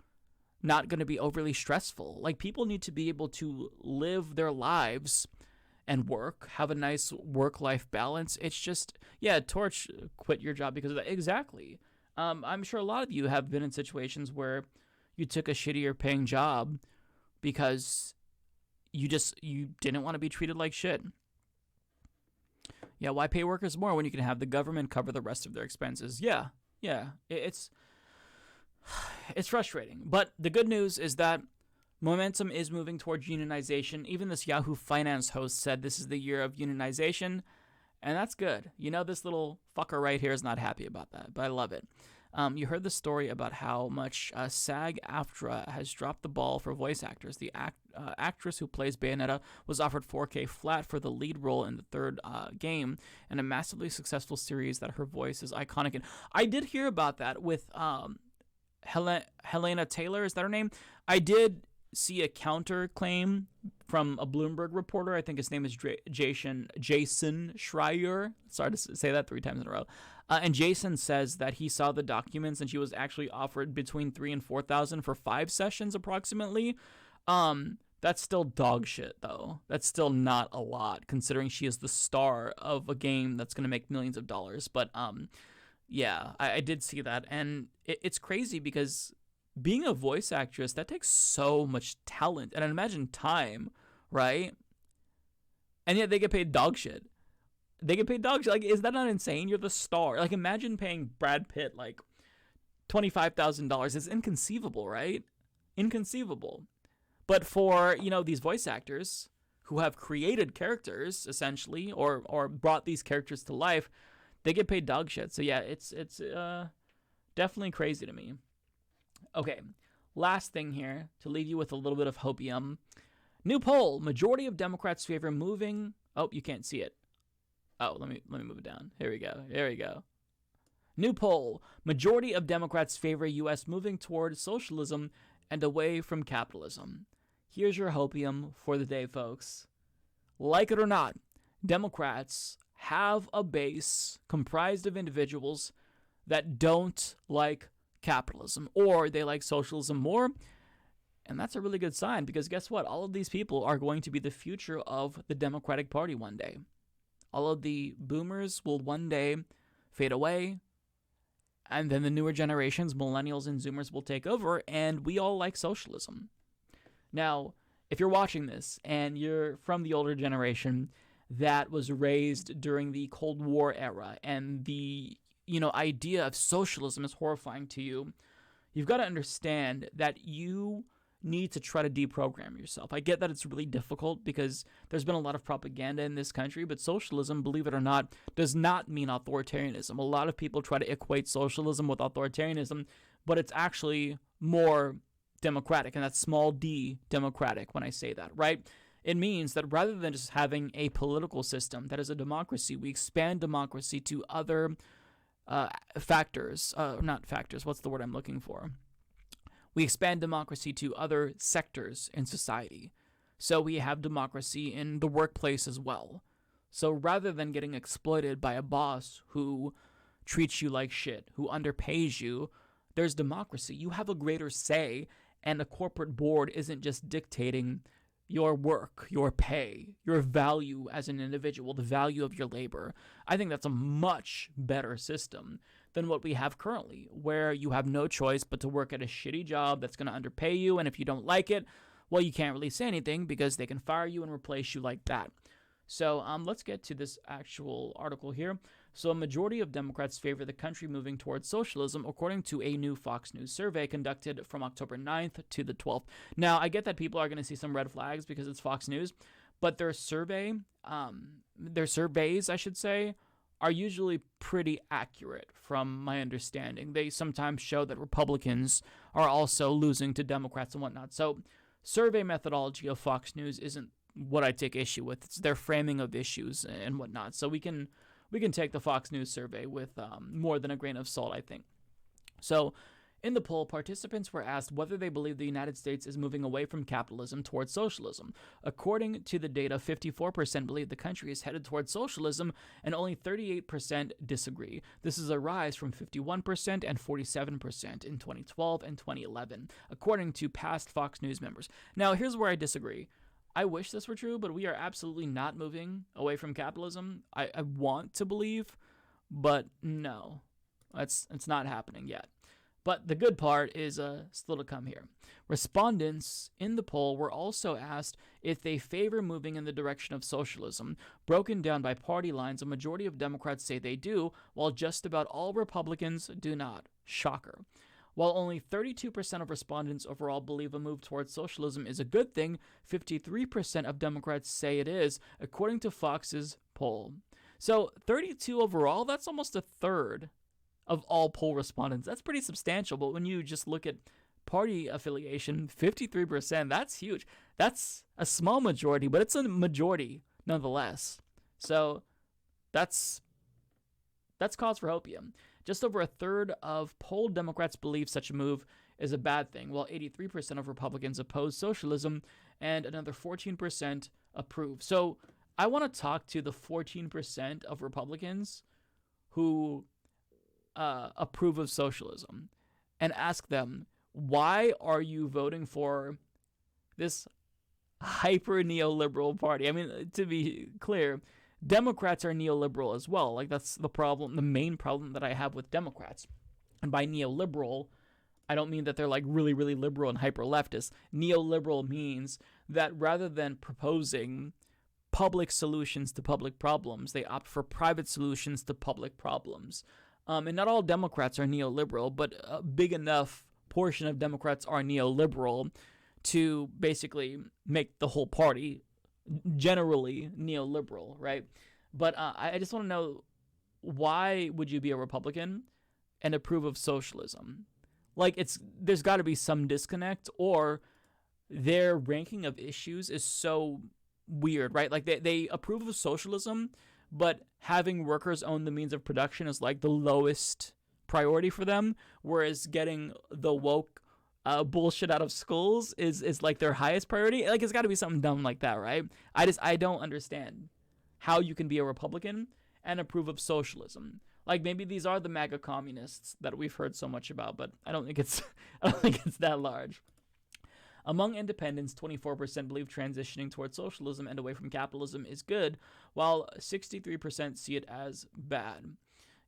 not going to be overly stressful. Like, people need to be able to live their lives and work, have a nice work-life balance. It's just, yeah, Torch, quit your job because of that. Exactly. I'm sure a lot of you have been in situations where you took a shittier paying job because you didn't want to be treated like shit. Yeah, why pay workers more when you can have the government cover the rest of their expenses? Yeah, it's frustrating. But the good news is that momentum is moving towards unionization. Even this Yahoo Finance host said this is the year of unionization, and that's good. This little fucker right here is not happy about that, but I love it. You heard the story about how much SAG-AFTRA has dropped the ball for voice actors. The actress who plays Bayonetta was offered $4K flat for the lead role in the third game in a massively successful series that her voice is iconic in. I did hear about that with Helena Taylor, is that her name? I did see a counterclaim from a Bloomberg reporter. I think his name is Jason Schreier. Sorry to say that 3 times in a row. And Jason says that he saw the documents and she was actually offered between $3,000 and $4,000 for 5 sessions approximately. That's still dog shit, though. That's still not a lot, considering she is the star of a game that's going to make millions of dollars. But yeah, I did see that, and it's crazy because being a voice actress, that takes so much talent and I imagine time, right? And yet they get paid dog shit. They get paid dog shit. Like, is that not insane? You're the star. Like, imagine paying Brad Pitt like $25,000. It's inconceivable, right? Inconceivable. But for, these voice actors who have created characters essentially or brought these characters to life, they get paid dog shit. So yeah, it's definitely crazy to me. Okay, last thing here to leave you with a little bit of hopium. New poll: majority of Democrats favor moving. Oh, you can't see it. Oh, let me move it down. Here we go. New poll: majority of Democrats favor U.S. moving toward socialism and away from capitalism. Here's your hopium for the day, folks. Like it or not, Democrats have a base comprised of individuals that don't like capitalism, or they like socialism more. And that's a really good sign, because guess what? All of these people are going to be the future of the Democratic Party one day. All of the boomers will one day fade away, and then the newer generations, millennials and zoomers, will take over, and we all like socialism. Now, if you're watching this and you're from the older generation that was raised during the Cold War era, and the idea of socialism is horrifying to you, you've got to understand that you need to try to deprogram yourself. I get that it's really difficult because there's been a lot of propaganda in this country, but socialism, believe it or not, does not mean authoritarianism. A lot of people try to equate socialism with authoritarianism, but it's actually more democratic, and that's small d democratic when I say that, right? It means that rather than just having a political system that is a democracy, we expand democracy to other not factors, what's the word I'm looking for? We expand democracy to other sectors in society. So we have democracy in the workplace as well. So rather than getting exploited by a boss who treats you like shit, who underpays you, there's democracy. You have a greater say, and a corporate board isn't just dictating your work, your pay, your value as an individual, the value of your labor. I think that's a much better system than what we have currently, where you have no choice but to work at a shitty job that's going to underpay you, and if you don't like it, well, you can't really say anything because they can fire you and replace you like that. So let's get to this actual article here. So a majority of Democrats favor the country moving towards socialism, according to a new Fox News survey conducted from October 9th to the 12th. Now, I get that people are going to see some red flags because it's Fox News, but their surveys, I should say, are usually pretty accurate from my understanding. They sometimes show that Republicans are also losing to Democrats and whatnot. So survey methodology of Fox News isn't what I take issue with. It's their framing of issues and whatnot. So we can take the Fox News survey with more than a grain of salt, I think. So in the poll, participants were asked whether they believe the United States is moving away from capitalism towards socialism. According to the data, 54% believe the country is headed towards socialism, and only 38% disagree. This is a rise from 51% and 47% in 2012 and 2011, according to past Fox News members. Now, here's where I disagree. I wish this were true, but we are absolutely not moving away from capitalism. I want to believe, but no, it's not happening yet. But the good part is still to come here. Respondents in the poll were also asked if they favor moving in the direction of socialism. Broken down by party lines, a majority of Democrats say they do, while just about all Republicans do not. Shocker. While only 32% of respondents overall believe a move towards socialism is a good thing, 53% of Democrats say it is, according to Fox's poll. So 32 overall, that's almost a third of all poll respondents. That's pretty substantial, but when you just look at party affiliation, 53%, that's huge. That's a small majority, but it's a majority nonetheless. So that's cause for hopium. Just over a third of polled Democrats believe such a move is a bad thing, while 83% of Republicans oppose socialism and another 14% approve. So I want to talk to the 14% of Republicans who approve of socialism and ask them, why are you voting for this hyper neoliberal party? I mean, to be clear, Democrats are neoliberal as well. Like, that's the problem, the main problem that I have with Democrats. And by neoliberal, I don't mean that they're like really, really liberal and hyper leftist. Neoliberal means that rather than proposing public solutions to public problems, they opt for private solutions to public problems. And not all Democrats are neoliberal, but a big enough portion of Democrats are neoliberal to basically make the whole party generally neoliberal, right? But I just want to know, why would you be a Republican and approve of socialism? Like, there's got to be some disconnect, or their ranking of issues is so weird, right? Like, they approve of socialism, but having workers own the means of production is like the lowest priority for them, whereas getting the woke bullshit out of schools is like their highest priority. Like, it's got to be something dumb like that, right? I don't understand how you can be a Republican and approve of socialism. Like, maybe these are the MAGA communists that we've heard so much about, but I don't think it's that large. Among independents, 24% believe transitioning towards socialism and away from capitalism is good, while 63% see it as bad.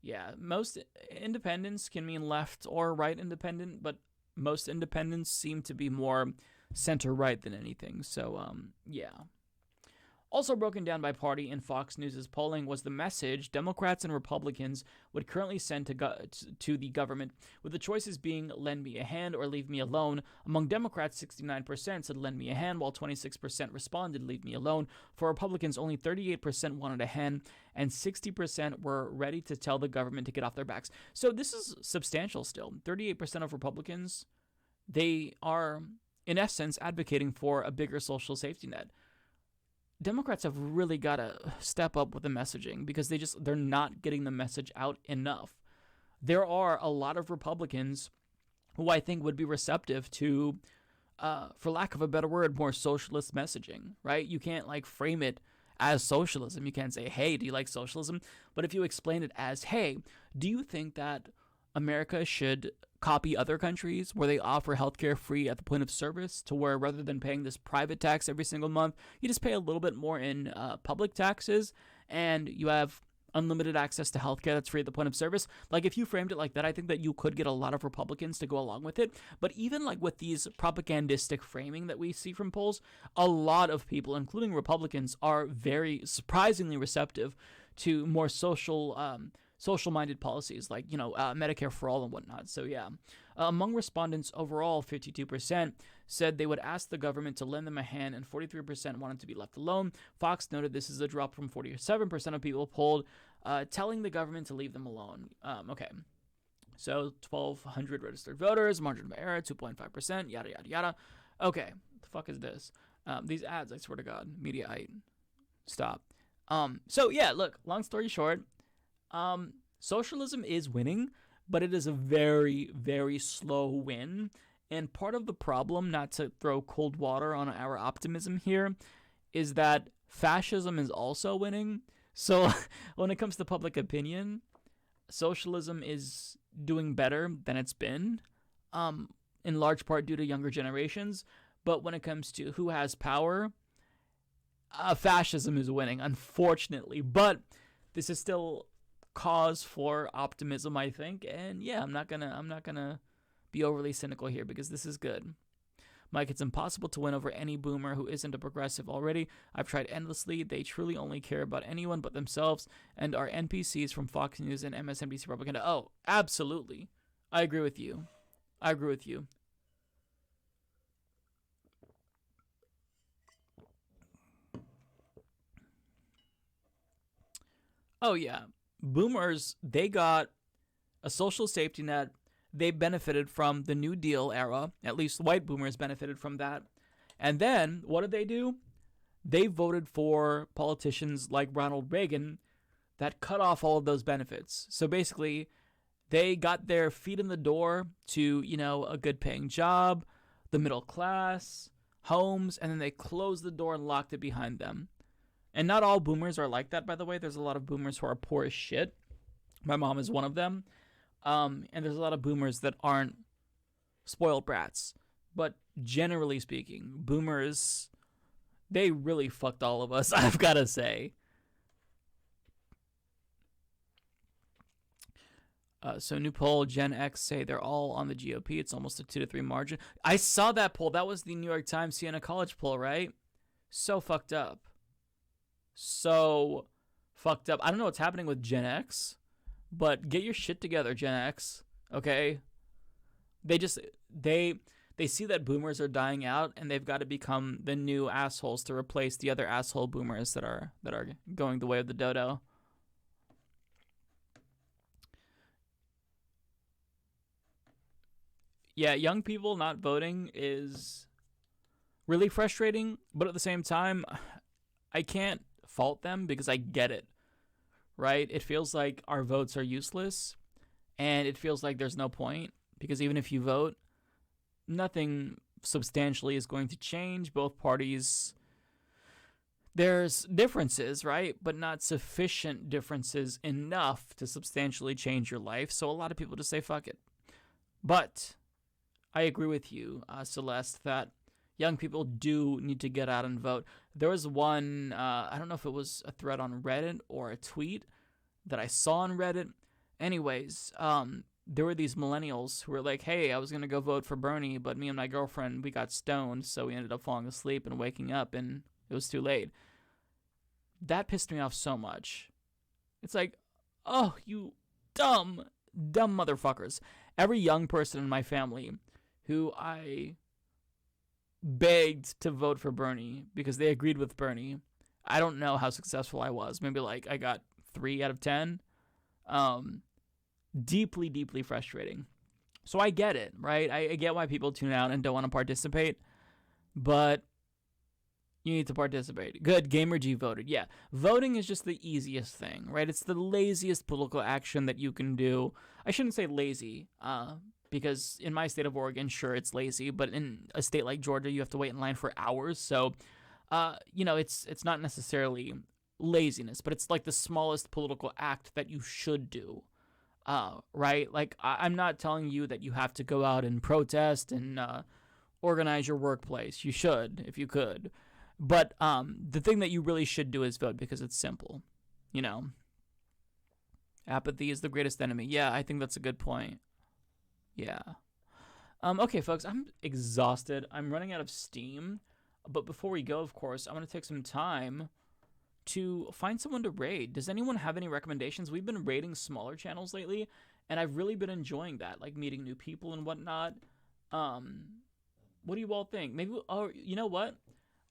Yeah, most independents can mean left or right independent, but most independents seem to be more center-right than anything. So, yeah. Also broken down by party in Fox News' polling was the message Democrats and Republicans would currently send to the government, with the choices being lend me a hand or leave me alone. Among Democrats, 69% said lend me a hand, while 26% responded leave me alone. For Republicans, only 38% wanted a hand, and 60% were ready to tell the government to get off their backs. So this is substantial still. 38% of Republicans, they are, in essence, advocating for a bigger social safety net. Democrats have really got to step up with the messaging, because they're not getting the message out enough. There are a lot of Republicans who I think would be receptive to, for lack of a better word, more socialist messaging, right? You can't like frame it as socialism. You can't say, hey, do you like socialism? But if you explain it as, hey, do you think that America should copy other countries where they offer healthcare free at the point of service, to where rather than paying this private tax every single month, you just pay a little bit more in public taxes, and you have unlimited access to healthcare that's free at the point of service. Like, if you framed it like that, I think that you could get a lot of Republicans to go along with it. But even like with these propagandistic framing that we see from polls, a lot of people, including Republicans, are very surprisingly receptive to more social-minded policies, like, Medicare for all and whatnot. So yeah, among respondents overall, 52% said they would ask the government to lend them a hand, and 43% wanted to be left alone. Fox noted this is a drop from 47% of people polled, telling the government to leave them alone. Okay, so 1,200 registered voters, margin of error, 2.5%, yada, yada, yada. Okay, the fuck is this? These ads, I swear to God, Mediaite, stop. So yeah, look, long story short, socialism is winning, but it is a very, very slow win. And part of the problem, not to throw cold water on our optimism here, is that fascism is also winning. So when it comes to public opinion, socialism is doing better than it's been, in large part due to younger generations. But when it comes to who has power, fascism is winning, unfortunately. But this is still cause for optimism, I think. And yeah, I'm not gonna be overly cynical here, because this is good. Mike, it's impossible to win over any boomer who isn't a progressive already. I've tried endlessly. They truly only care about anyone but themselves and are NPCs from Fox News and MSNBC propaganda. Oh, absolutely. I agree with you. Oh yeah. Boomers, they got a social safety net. They benefited from the New Deal era. At least white boomers benefited from that. And then, what did they do? They voted for politicians like Ronald Reagan that cut off all of those benefits. So basically, they got their feet in the door to, a good paying job, the middle class, homes, and then they closed the door and locked it behind them. And not all boomers are like that, by the way. There's a lot of boomers who are poor as shit. My mom is one of them. And there's a lot of boomers that aren't spoiled brats. But generally speaking, boomers, they really fucked all of us, I've got to say. So new poll, Gen X say they're all on the GOP. It's almost a 2-3 margin. I saw that poll. That was the New York Times Siena College poll, right? So fucked up. I don't know what's happening with Gen X, but get your shit together, Gen X. Okay? They see that boomers are dying out, and they've got to become the new assholes to replace the other asshole boomers that are going the way of the dodo. Yeah, young people not voting is really frustrating, but at the same time, I can't fault them because I get it, right? It feels like our votes are useless, and it feels like there's no point, because even if you vote, nothing substantially is going to change. Both parties, there's differences, right? But not sufficient differences enough to substantially change your life. So a lot of people just say, fuck it. But I agree with you, Celeste, that young people do need to get out and vote. There was one, I don't know if it was a thread on Reddit or a tweet that I saw on Reddit. Anyways, there were these millennials who were like, hey, I was going to go vote for Bernie, but me and my girlfriend, we got stoned, so we ended up falling asleep and waking up, and it was too late. That pissed me off so much. It's like, oh, you dumb motherfuckers. Every young person in my family who I begged to vote for Bernie because they agreed with Bernie, I don't know how successful I was. Maybe like I got 3 out of 10. Deeply, deeply frustrating. So I get it, right? I get why people tune out and don't want to participate, but you need to participate. Good, GamerG voted. Yeah, voting is just the easiest thing, right? It's the laziest political action that you can do. I shouldn't say lazy, because in my state of Oregon, sure, it's lazy, but in a state like Georgia, you have to wait in line for hours. So, it's not necessarily laziness, but it's like the smallest political act that you should do. right? Like, I'm not telling you that you have to go out and protest and organize your workplace. You should, if you could. But the thing that you really should do is vote, because it's simple. You know, apathy is the greatest enemy. Yeah, I think that's a good point. Yeah. Okay, folks, I'm exhausted. I'm running out of steam. But before we go, of course, I want to take some time to find someone to raid. Does anyone have any recommendations? We've been raiding smaller channels lately, and I've really been enjoying that, like meeting new people and whatnot. What do you all think? Maybe, oh, you know what?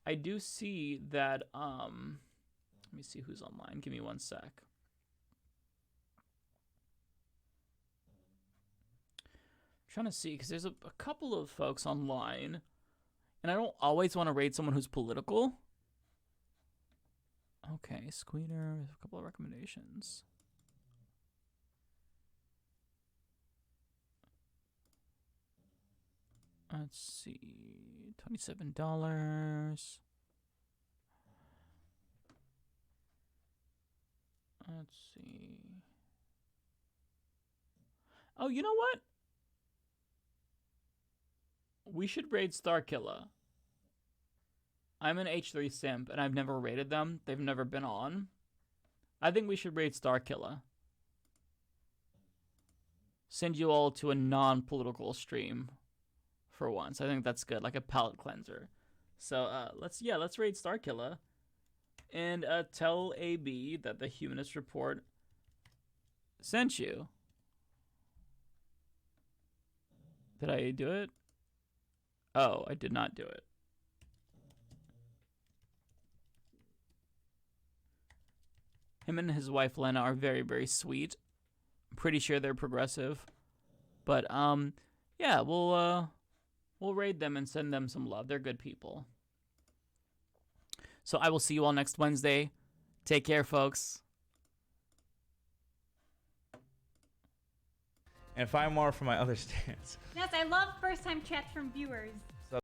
I do see that, let me see who's online. Give me one sec. Trying to see, because there's a couple of folks online, and I don't always want to raid someone who's political. Okay, Squeeder, a couple of recommendations. Let's see, $27. Let's see. Oh, you know what? We should raid Starkilla. I'm an H3 simp, and I've never raided them. They've never been on. I think we should raid Starkilla. Send you all to a non-political stream for once. I think that's good, like a palate cleanser. So let's raid Starkilla. And tell AB that the Humanist Report sent you. Did I do it? Oh, I did not do it. Him and his wife Lena are very, very sweet. I'm pretty sure they're progressive. But yeah, we'll raid them and send them some love. They're good people. So I will see you all next Wednesday. Take care, folks.
And find more from my other stance.
Yes, I love first-time chats from viewers.